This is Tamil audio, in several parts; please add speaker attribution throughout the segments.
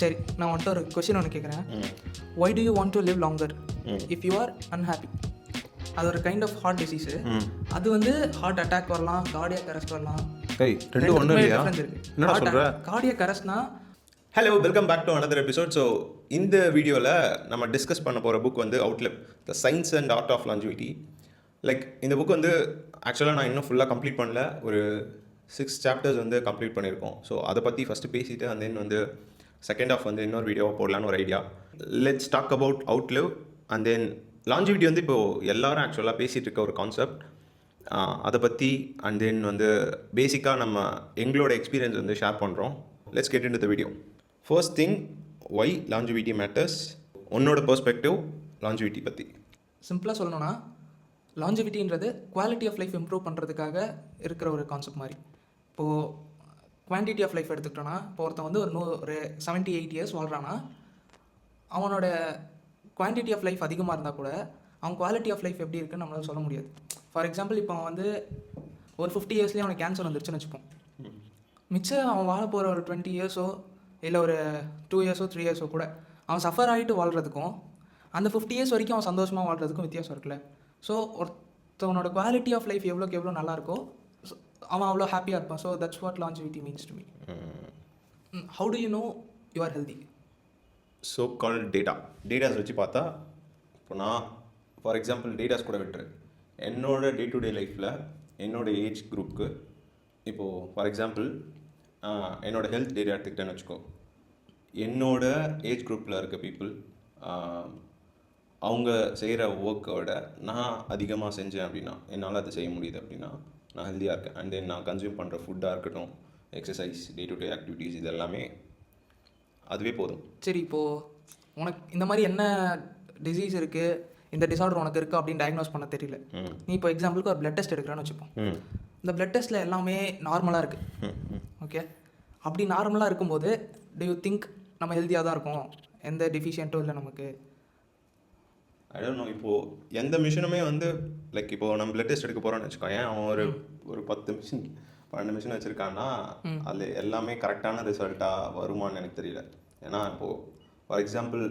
Speaker 1: சரி, நான் வந்துட்டு ஒரு கொஷின் ஒன்று கேட்குறேன். Why do you want to live longer if you are unhappy? அது ஒரு கைண்ட் ஆஃப் ஹார்ட் டிசீஸு. அது வந்து ஹார்ட் அட்டாக் வரலாம், கார்டியக் அரெஸ்ட் வரலாம். கார்டியக் அரெஸ்ட்னா
Speaker 2: hello, welcome back to another episode. So இந்த வீடியோவில் நம்ம டிஸ்கஸ் பண்ண போகிற புக் வந்து outlive the science and art of longevity. Like இந்த புக் வந்து ஆக்சுவலாக நான் இன்னும் ஃபுல்லாக கம்ப்ளீட் பண்ணல. ஒரு 6 சாப்டர்ஸ் வந்து கம்ப்ளீட் பண்ணியிருக்கோம். ஸோ அதை பற்றி ஃபஸ்ட்டு பேசிவிட்டு அண்ட் தென் வந்து செகண்ட் ஆஃப் வந்து இன்னொரு வீடியோவை போடலான்னு ஒரு idea. Let's talk about outlive and then longevity. வந்து இப்போது எல்லாரும் ஆக்சுவலாக பேசிகிட்டு இருக்க ஒரு கான்செப்ட். அதை பற்றி அண்ட் தென் வந்து பேசிக்காக நம்ம எங்களோட எக்ஸ்பீரியன்ஸ் வந்து ஷேர் பண்ணுறோம். Let's get into the video. First thing, why longevity matters, உன்னோட பெர்ஸ்பெக்டிவ் லாஞ்சிவிட்டி பற்றி.
Speaker 1: சிம்பிளாக சொல்லணும்னா, லாஞ்சிவிட்டின்றது குவாலிட்டி ஆஃப் லைஃப் இம்ப்ரூவ் பண்ணுறதுக்காக இருக்கிற ஒரு கான்செப்ட் மாதிரி. இப்போது குவான்டிட்டி ஆஃப் லைஃப் எடுத்துக்கிட்டோன்னா, இப்போ ஒருத்தன் வந்து ஒரு 78 இயர்ஸ் வாழ்கிறான்னா, அவனோட குவான்டிட்டி ஆஃப் லைஃப் அதிகமாக இருந்தால் கூட அவன் குவாலிட்டி ஆஃப் லைஃப் எப்படி இருக்குன்னு நம்மளால சொல்ல முடியாது. ஃபார் எக்ஸாம்பிள், இப்போ அவன் வந்து ஒரு 50 இயர்ஸ்லேயே அவனுக்கு கேன்சர் வந்துருச்சுன்னு வச்சுப்போம். மிச்சம் அவன் வாழ போகிற ஒரு 20 இயர்ஸோ இல்லை ஒரு 2 இயர்ஸோ 3 இயர்ஸோ கூட அவன் சஃபர் ஆகிட்டு வாழ்கிறதுக்கும் அந்த 50 இயர்ஸ் வரைக்கும் அவன் சந்தோஷமாக வாழ்கிறதுக்கும் வித்தியாசம் இருக்குல்ல. ஸோ ஒருத்தவனோட குவாலிட்டி ஆஃப் லைஃப் எவ்வளோக்கு எவ்வளோ நல்லாயிருக்கோ அவன் அவ்வளோ ஹாப்பியாக இருப்பான். So that's what longevity means to me. How to you know you are healthy?
Speaker 2: So called datas வச்சு பார்த்தா, இப்போ நான் ஃபார் எக்ஸாம்பிள் டேட்டாஸ் கூட விட்டுரு. என்னோட டே டு டே லைஃப்பில் என்னோட ஏஜ் குரூப்புக்கு, இப்போது ஃபார் எக்ஸாம்பிள் என்னோடய ஹெல்த் டேட்டா எடுத்துக்கிட்டேன்னு வச்சுக்கோ. என்னோட ஏஜ் குரூப்பில் இருக்க பீப்புள் அவங்க செய்கிற ஒர்க்கோட நான் அதிகமாக செஞ்சேன் அப்படின்னா, என்னால் அது செய்ய முடியுது அப்படின்னா நான் ஹெல்த்தியாக இருக்கேன். அண்ட் தென் நான் கன்சியூம் பண்ணுற ஃபுட்டாக இருக்கட்டும், exercise, day to day activities, இது எல்லாமே அதுவே போதும்.
Speaker 1: சரி, இப்போது உனக்கு இந்த மாதிரி என்ன டிசீஸ் இருக்குது, இந்த டிசார்டர் உனக்கு இருக்குது அப்படின்னு டயக்னோஸ் பண்ண தெரியல. நீ இப்போ எக்ஸாம்பிளுக்கு ஒரு பிளட் டெஸ்ட் எடுக்கிறான்னு வச்சுப்போம். இந்த பிளட் டெஸ்ட்டில் எல்லாமே நார்மலாக இருக்குது. ஓகே, அப்படி நார்மலாக இருக்கும்போது டு யூ திங்க் நம்ம ஹெல்த்தியாக தான் இருக்கோம், எந்த டிஃபிஷியன்ட்டும் இல்லை நமக்கு?
Speaker 2: I don't know. இப்போது எந்த மிஷினுமே வந்து லைக் இப்போது நம்ம பிளட் டெஸ்ட் எடுக்க போகிறோன்னு வச்சுக்கோ. ஏன் அவன் ஒரு 10 மிஷின் 12 மிஷின் வச்சுருக்கான்னா அதில் எல்லாமே கரெக்டான ரிசல்ட்டாக வருமானு எனக்கு தெரியல. ஏன்னா இப்போது ஃபார் எக்ஸாம்பிள்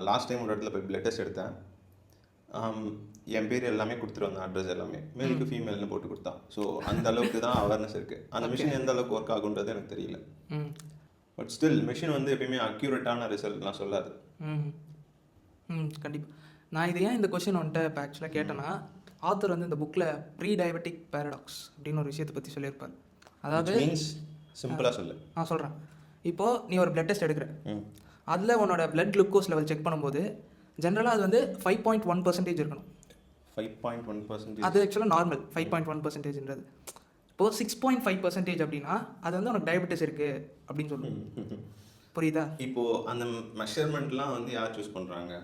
Speaker 2: லாஸ்ட் டைம் ஒரு இடத்துல போய் பிளட் டெஸ்ட் எடுத்தேன். என் பேர் எல்லாமே கொடுத்துட்டு வந்தேன், அட்ரஸ் எல்லாமே மேலுக்கு ஃபீமேல்னு போட்டு கொடுத்தான். ஸோ அந்த அளவுக்கு தான் அவேர்னஸ் இருக்குது. அந்த மிஷின் எந்த அளவுக்கு ஒர்க் ஆகுன்றது எனக்கு தெரியல. பட் ஸ்டில் மிஷின் வந்து எப்பயுமே அக்யூரேட்டான ரிசல்ட்லாம் சொல்லாது.
Speaker 1: கண்டிப்பாக. நான் இது ஏன் இந்த கொஸ்டின் வந்துட்டு இப்போ ஆக்சுவலாக கேட்டேன்னா, ஆத்தர் வந்து இந்த புக்கில் ப்ரீ டயபெட்டிக் பேரடாக்ஸ் அப்படின்னு ஒரு விஷயத்தை பற்றி சொல்லியிருப்பார். அதாவது
Speaker 2: சிம்பிளாக சொல்லு.
Speaker 1: நான் சொல்கிறேன். இப்போது நீ ஒரு பிளட் டெஸ்ட் எடுக்கிற, அதில் உன்னோட பிளட் குளுக்கோஸ் லெவல் செக் பண்ணும்போது ஜென்ரலாக அது வந்து 5.1% இருக்கணும்.
Speaker 2: 5.1%?
Speaker 1: அது ஆக்சுவலாக நார்மல் 5.1%ன்றது. இப்போது 6.5% அப்படின்னா அது வந்து உனக்கு டயபெட்டிஸ் இருக்குது அப்படின்னு சொல்லுவோம். புரியுதா?
Speaker 2: இப்போது அந்த மெஷர்மெண்ட்லாம் வந்து யார் சூஸ் பண்ணுறாங்க?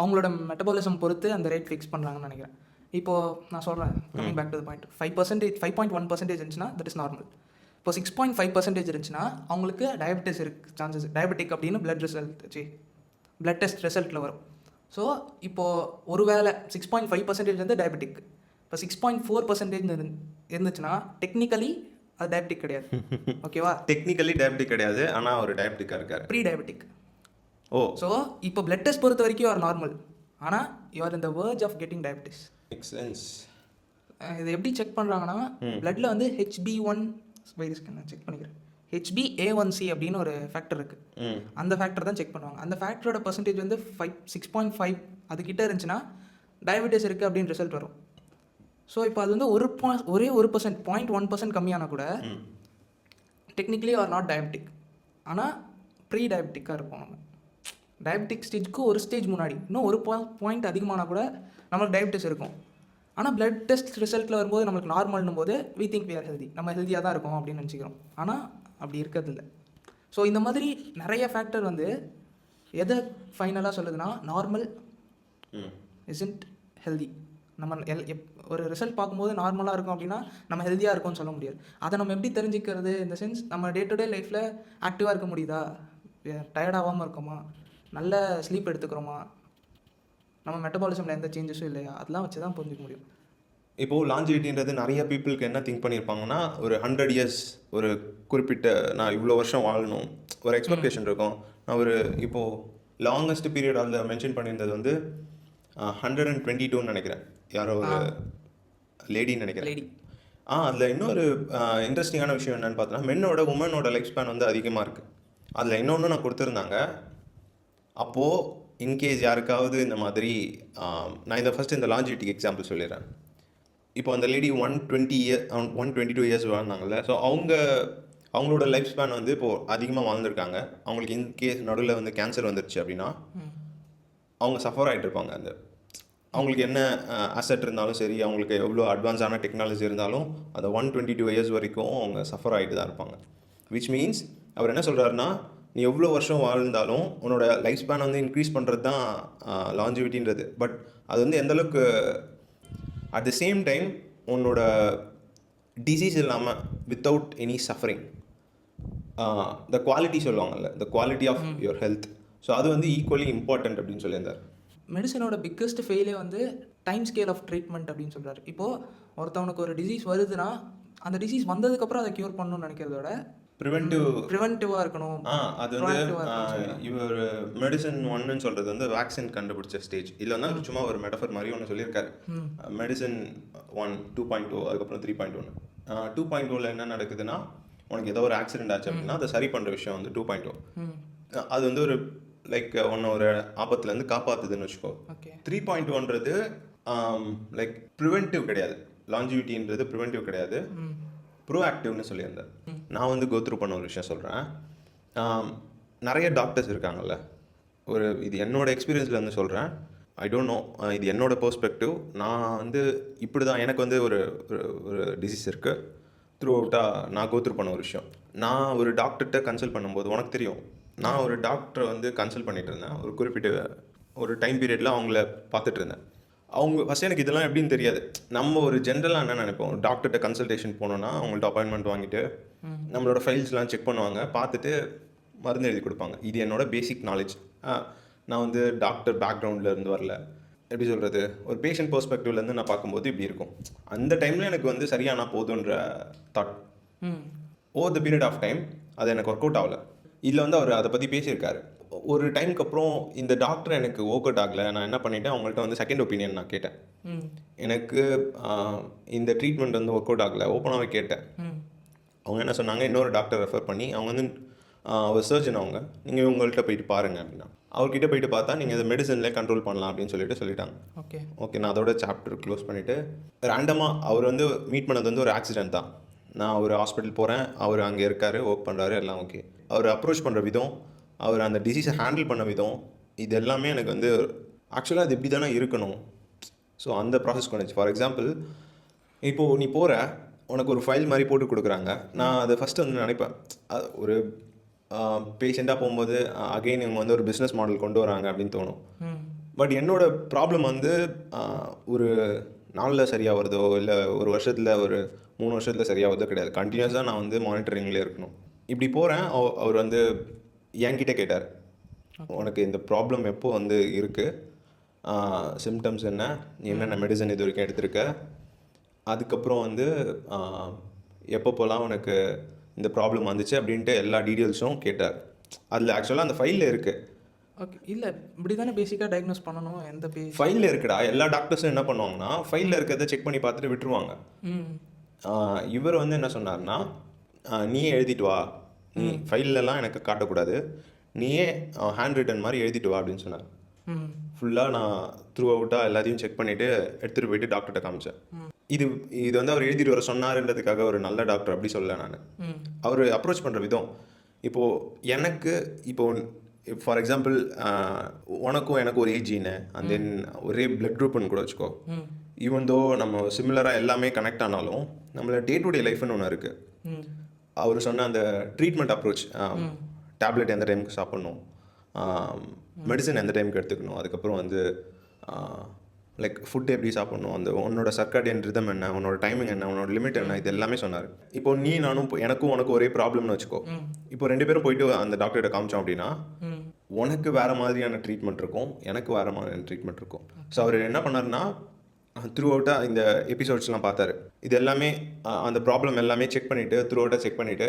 Speaker 1: அவங்களோட மெட்டபாலிசம் பொறுத்து அந்த ரேட் ஃபிக்ஸ் பண்ணுறாங்கன்னு நினைக்கிறேன். இப்போது நான் சொல்கிறேன், coming back to the point, 5.1% இருந்துச்சுன்னா தட் இஸ் நார்மல். இப்போ 6.5% இருந்துச்சுன்னா அவங்களுக்கு டயபெட்டிஸ் இருக்குது சான்சஸ், டயபெட்டிக் அப்படின்னு பிளட் டெஸ்ட் ரிசல்ட்டில் வரும். ஸோ இப்போது ஒரு வேளை 6.5% வந்து டயபெட்டிக், இப்போ 6.4% இருந்துச்சுன்னா டெக்னிக்கலி அது டயபெட்டிக் கிடையாது. ஓகேவா?
Speaker 2: டெக்னிக்கலி டயபெட்டிக் கிடையாது, ஆனால் அவர் டயபெட்டிக்காக இருக்கார்,
Speaker 1: ப்ரீ டயபெட்டிக்.
Speaker 2: ஓ,
Speaker 1: ஸோ இப்போ பிளட் டெஸ்ட் பொறுத்த வரைக்கும் யூ ஆர் நார்மல், ஆனால் you are in the verge of getting diabetes.
Speaker 2: Makes sense.
Speaker 1: இது எப்படி செக் பண்ணுறாங்கன்னா, பிளட்டில் வந்து HB1 வைரஸ் நான் செக் பண்ணிக்கிறேன். HbA1c அப்படின்னு ஒரு ஃபேக்டர் இருக்குது. அந்த ஃபேக்டர் தான் செக் பண்ணுவாங்க. அந்த ஃபேக்டரோட பர்சன்டேஜ் வந்து 6.5 அதுக்கிட்ட இருந்துச்சுன்னா டயபெட்டிஸ் இருக்குது அப்படின்னு ரிசல்ட் வரும். ஸோ இப்போ அது வந்து ஒரே 1% 0.1% கம்மியான கூட டெக்னிக்கலி ஆர் நாட் டயபெட்டிக், ஆனால் ப்ரீ டயபெட்டிக்காக இருப்போம். நம்ம டயபெட்டிக் ஸ்டேஜ்க்கு ஒரு ஸ்டேஜ் முன்னாடி இன்னும் ஒரு பாயிண்ட் அதிகமானால் கூட நம்மளுக்கு டயபெட்டிஸ் இருக்கும். ஆனால் பிளட் டெஸ்ட் ரிசல்ட்டில் வரும்போது நம்மளுக்கு நார்மல்னும் போது we think we are healthy, நம்ம ஹெல்த்தியாக தான் இருக்கோம் அப்படின்னு நினச்சிக்கிறோம். ஆனால் அப்படி இருக்கிறது இல்லை. ஸோ இந்த மாதிரி நிறைய ஃபேக்டர் வந்து எதை ஃபைனலாக சொல்லுதுன்னா, நார்மல் இஸ்ன்ட் ஹெல்தி. நம்ம ஒரு ரிசல்ட் பார்க்கும்போது நார்மலாக இருக்கும் அப்படின்னா நம்ம ஹெல்த்தியாக இருக்கோம்னு சொல்ல முடியாது. அதை நம்ம எப்படி தெரிஞ்சுக்கிறது? இந்த சென்ஸ் நம்ம டே டு டே லைஃப்பில் ஆக்டிவாக இருக்க முடியுதா, டயர்டாகாமல் இருக்கோமா, நல்ல ஸ்லீப் எடுத்துக்கிறோமா, நம்ம மெட்டபாலிசமில் எந்த சேஞ்சஸும் இல்லையா, அதெல்லாம் வச்சு தான் புரிஞ்சிக்க முடியும்.
Speaker 2: இப்போது லாஞ்சிவிட்டின்றது நிறைய பீப்புளுக்கு என்ன திங்க் பண்ணியிருப்பாங்கன்னா ஒரு 100 இயர்ஸ் ஒரு குறிப்பிட்ட நான் இவ்வளோ வருஷம் வாழணும் ஒரு எக்ஸ்பெக்டேஷன் இருக்கும். நான் ஒரு இப்போது லாங்கஸ்ட் பீரியட் அதில் மென்ஷன் பண்ணியிருந்தது வந்து 122ன்னு நினைக்கிறேன். யாரோ ஒரு லேடின்னு நினைக்கிறேன்.
Speaker 1: லேடி.
Speaker 2: அதில் இன்னொரு இன்ட்ரெஸ்டிங்கான விஷயம் என்னென்னு பார்த்தோன்னா உமனோட லைஃப் ஸ்பேன் வந்து அதிகமாக இருக்குது. அதில் இன்னொன்று நான் கொடுத்துருந்தாங்க. அப்போது இன்கேஸ் யாருக்காவது இந்த மாதிரி நான் ஃபஸ்ட்டு இந்த லாஞ்சிவிட்டிக்கு எக்ஸாம்பிள் சொல்லிடுறேன். இப்போ அந்த லேடி 122 இயர்ஸ் வாழ்ந்தாங்கல்ல. ஸோ அவங்களோட லைஃப் ஸ்பேன் வந்து இப்போது அதிகமாக வாழ்ந்துருக்காங்க. அவங்களுக்கு இன்கேஸ் நடுவில் வந்து கேன்சர் வந்துருச்சு அப்படின்னா அவங்க சஃபர் ஆகிட்டு இருப்பாங்க. அவங்களுக்கு என்ன அசெட் இருந்தாலும் சரி, அவங்களுக்கு எவ்வளோ அட்வான்ஸான டெக்னாலஜி இருந்தாலும் அந்த 122 இயர்ஸ் வரைக்கும் அவங்க சஃபர் ஆகிட்டு தான் இருப்பாங்க. விச் மீன்ஸ் அவர் என்ன சொல்கிறாருன்னா, நீ எவ்வளோ வருஷம் வாழ்ந்தாலும் உன்னோட லைஃப் ஸ்பேன் வந்து இன்க்ரீஸ் பண்ணுறது தான் லாஞ்சிவிட்டின்றது. பட் அது வந்து எந்தளவுக்கு அட் த சேம் டைம் உன்னோட டிசீஸ் இல்லாமல் without any suffering the quality சொல்லுவாங்கல்ல, the quality of your health. So அது வந்து ஈக்குவலி இம்பார்ட்டன்ட் அப்படின்னு சொல்லியிருந்தார்.
Speaker 1: மெடிசனோட பிக்கஸ்ட் ஃபெயிலே வந்து டைம் ஸ்கேல் ஆஃப் ட்ரீட்மெண்ட் அப்படின்னு சொல்கிறார். இப்போது ஒருத்தவனுக்கு ஒரு டிசீஸ் வருதுன்னா அந்த டிசீஸ் வந்ததுக்கப்புறம் அதை க்யூர் பண்ணணும்னு நினைக்கிறதோட ப்ரிவென்டிவாக இருக்கணும்.
Speaker 2: அது வந்து இவர் மெடிசன் 1ன்னு சொல்கிறது வந்து வேக்சின் கண்டுபிடிச்ச ஸ்டேஜ். இதில் வந்து சும்மா ஒரு மெட்டஃபர் மாதிரி ஒன்று சொல்லியிருக்காரு. மெடிசன் 1 2.0 அதுக்கப்புறம் 3.1. 2.0ல என்ன நடக்குதுன்னா, உனக்கு ஏதோ ஒரு ஆக்சிடென்ட் ஆச்சு அப்படின்னா அதை சரி பண்ணுற விஷயம் வந்து 2.0. அது வந்து ஒரு லைக் ஒன்று ஒரு ஆபத்துலேருந்து காப்பாற்றுதுன்னு வச்சுக்கோ. 3.1ன்றது லைக் ப்ரிவென்டிவ் கிடையாது. லாஞ்சிவிட்டின்றது ப்ரிவென்டிவ் கிடையாது, ப்ரோஆக்டிவ்னு சொல்லியிருந்தேன். நான் வந்து கோத்ரூ பண்ண ஒரு விஷயம் சொல்கிறேன். நிறைய டாக்டர்ஸ் இருக்காங்கல்ல, இது என்னோடய எக்ஸ்பீரியன்ஸில் வந்து சொல்கிறேன். ஐ டோன்ட் நோ, இது என்னோட பெர்ஸ்பெக்டிவ். நான் வந்து இப்படி தான், எனக்கு வந்து ஒரு ஒரு டிசீஸ் இருக்குது. த்ரூ அவுட்டாக நான் கோத்ரூ பண்ண ஒரு விஷயம். நான் ஒரு டாக்டர்கிட்ட கன்சல்ட் பண்ணும்போது உனக்கு தெரியும், நான் ஒரு டாக்டரை வந்து கன்சல்ட் பண்ணிகிட்டு இருந்தேன். ஒரு குறிப்பிட்ட ஒரு டைம் பீரியடில் அவங்கள பார்த்துட்டு இருந்தேன். அவங்க ஃபஸ்ட் எனக்கு இதெல்லாம் எப்படின்னு தெரியாது. நம்ம ஒரு ஜென்ரலாக என்ன நினைப்போம், டாக்டர்கிட்ட கன்சல்டேஷன் போனோன்னா அவங்கள்ட்ட அப்பாயின்மெண்ட் வாங்கிட்டு நம்மளோட ஃபைல்ஸ்லாம் செக் பண்ணுவாங்க, பார்த்துட்டு மருந்து எழுதி கொடுப்பாங்க. இது என்னோட பேசிக் நாலேஜ். நான் வந்து டாக்டர் பேக்ரவுண்டில் இருந்து வரல. எப்படி சொல்கிறது, ஒரு பேஷண்ட் பெர்ஸ்பெக்டிவ்லேருந்து நான் பார்க்கும்போது இப்படி இருக்கும். அந்த டைமில் எனக்கு வந்து சரியானா போதுன்ற thought. Over the period of time அது எனக்கு ஒர்க் அவுட் ஆகலை. இதில் வந்து அவர் அதை பற்றி பேசியிருக்காரு. ஒரு டைமுக்கு அப்புறம் இந்த டாக்டர் எனக்கு ஒர்க் அவுட் ஆகலை. நான் என்ன பண்ணிட்டேன், அவங்கள்ட்ட வந்து செகண்ட் ஒப்பீனியன் நான் கேட்டேன். எனக்கு இந்த ட்ரீட்மெண்ட் வந்து ஒர்க் அவுட் ஆகலை, ஓப்பனாகவே கேட்டேன். அவங்க என்ன சொன்னாங்க, இன்னொரு டாக்டர் ரெஃபர் பண்ணி, அவங்க வந்து ஒரு சர்ஜன், அவங்க நீங்கள் உங்கள்கிட்ட போயிட்டு பாருங்கள் அப்படின்னா. அவர்கிட்ட போயிட்டு பார்த்தா நீங்கள் இந்த மெடிசன்லேயே கண்ட்ரோல் பண்ணலாம் அப்படின்னு சொல்லிட்டாங்க. ஓகே, நான் அதோட சாப்டர் க்ளோஸ் பண்ணிவிட்டு ரேண்டமாக அவர் வந்து மீட் பண்ணது வந்து ஒரு ஆக்சிடென்ட் தான். நான் ஒரு ஹாஸ்பிட்டல் போகிறேன், அவர் அங்கே இருக்கார், ஒர்க் பண்ணுறாரு, எல்லாம் ஓகே. அவர் அப்ரோச் பண்ணுற விதம், அவர் அந்த டிசீஸை ஹேண்டில் பண்ண விதம், இது எல்லாமே எனக்கு வந்து ஆக்சுவலாக அது இப்படி தானே இருக்கணும். ஸோ அந்த ப்ராசஸ் கொண்டுச்சு. ஃபார் எக்ஸாம்பிள், இப்போது நீ போகிற, உனக்கு ஒரு ஃபைல் மாதிரி போட்டு கொடுக்குறாங்க. நான் அதை ஃபஸ்ட்டு வந்து நினைப்பேன், ஒரு பேஷண்ட்டாக போகும்போது அகெயின் இவங்க வந்து ஒரு பிஸ்னஸ் மாடல் கொண்டு வராங்க அப்படின்னு தோணும். பட் என்னோட ப்ராப்ளம் வந்து ஒரு நாளில் சரியாக வருதோ இல்லை ஒரு வருஷத்தில் ஒரு 3 வருஷத்தில் சரியாக வருதோ கிடையாது. கண்டினியூஸாக நான் வந்து மானிட்டரிங்லேயே இருக்கணும். இப்படி போகிறேன். அவர் வந்து என்கிட்ட கேட்டார், உனக்கு இந்த ப்ராப்ளம் எப்போ வந்து இருக்குது, சிம்டம்ஸ் என்ன, நீ என்னென்ன மெடிசன் இது வரைக்கும் எடுத்திருக்க, அதுக்கப்புறம் வந்து எப்பப்போலாம் உனக்கு இந்த ப்ராப்ளம் வந்துச்சு அப்படின்ட்டு எல்லா டீட்டெயில்ஸும் கேட்டார். அதில் ஆக்சுவலாக அந்த ஃபைலில் இருக்குது.
Speaker 1: ஓகே, இல்லை இப்படி தானே பேசிக்காக டயக்னோஸ் பண்ணணும். எந்த
Speaker 2: ஃபைலில் இருக்குடா. எல்லா டாக்டர்ஸும் என்ன பண்ணுவாங்கன்னா ஃபைலில் இருக்கிறத செக் பண்ணி பார்த்துட்டு விட்டுருவாங்க. இவர் வந்து என்ன சொன்னார்னா, நீயே எழுதிட்டு வா, நீ ஃபைல்லலாம் எனக்கு காட்டக்கூடாது, நீயே ஹேண்ட் ரிட்டன் மாதிரி எழுதிட்டு வா அப்படின்னு சொன்னார். ஃபுல்லாக நான் த்ரூ அவுட்டாக எல்லாத்தையும் செக் பண்ணிவிட்டு எடுத்துகிட்டு போயிட்டு டாக்டர்கிட்ட காமிச்சேன். இது வந்து அவர் எழுதிட்டு வர சொன்னார்ன்றதுக்காக ஒரு நல்ல டாக்டர் அப்படி சொல்ல. நான் அவர் அப்ரோச் பண்ணுற விதம், இப்போது எனக்கு இப்போது ஃபார் எக்ஸாம்பிள் உனக்கும் எனக்கு ஒரு ஏஜின்னு அண்ட் தென் ஒரே பிளட் குரூப்னு கூட வச்சுக்கோ. ஈவன் தோ நம்ம சிமிலராக எல்லாமே கனெக்ட் ஆனாலும் நம்மள டே டு டே லைஃப்னு ஒன்று இருக்குது. அவர் சொன்ன அந்த ட்ரீட்மெண்ட் அப்ரோச், டேப்லெட் எந்த டைமுக்கு சாப்பிட்ணும், மெடிசன் எந்த டைமுக்கு எடுத்துக்கணும், அதுக்கப்புறம் வந்து லைக் ஃபுட் எப்படி சாப்பிட்ணும், அந்த உன்னோட சர்க்காடியன் ரிதம் என்ன, உன்னோட டைமிங் என்ன, உன்னோட லிமிட் என்ன, இது எல்லாமே சொன்னார். இப்போ நீ நானும் எனக்கும் உனக்கு ஒரே ப்ராப்ளம்னு வச்சுக்கோ. இப்போ 2 பேரும் போயிட்டு அந்த டாக்டர்கிட்ட காமிச்சோம் அப்படின்னா உனக்கு வேறு மாதிரியான ட்ரீட்மெண்ட் இருக்கும், எனக்கு வேறு மாதிரியான ட்ரீட்மெண்ட் இருக்கும். ஸோ அவர் என்ன பண்ணார்னா, த்ரூ அவுட்டாக இந்த எபிசோட்ஸ்லாம் பார்த்தாரு. இது எல்லாமே அந்த ப்ராப்ளம் எல்லாமே செக் பண்ணிவிட்டு த்ரூ அவுட்டாக செக் பண்ணிவிட்டு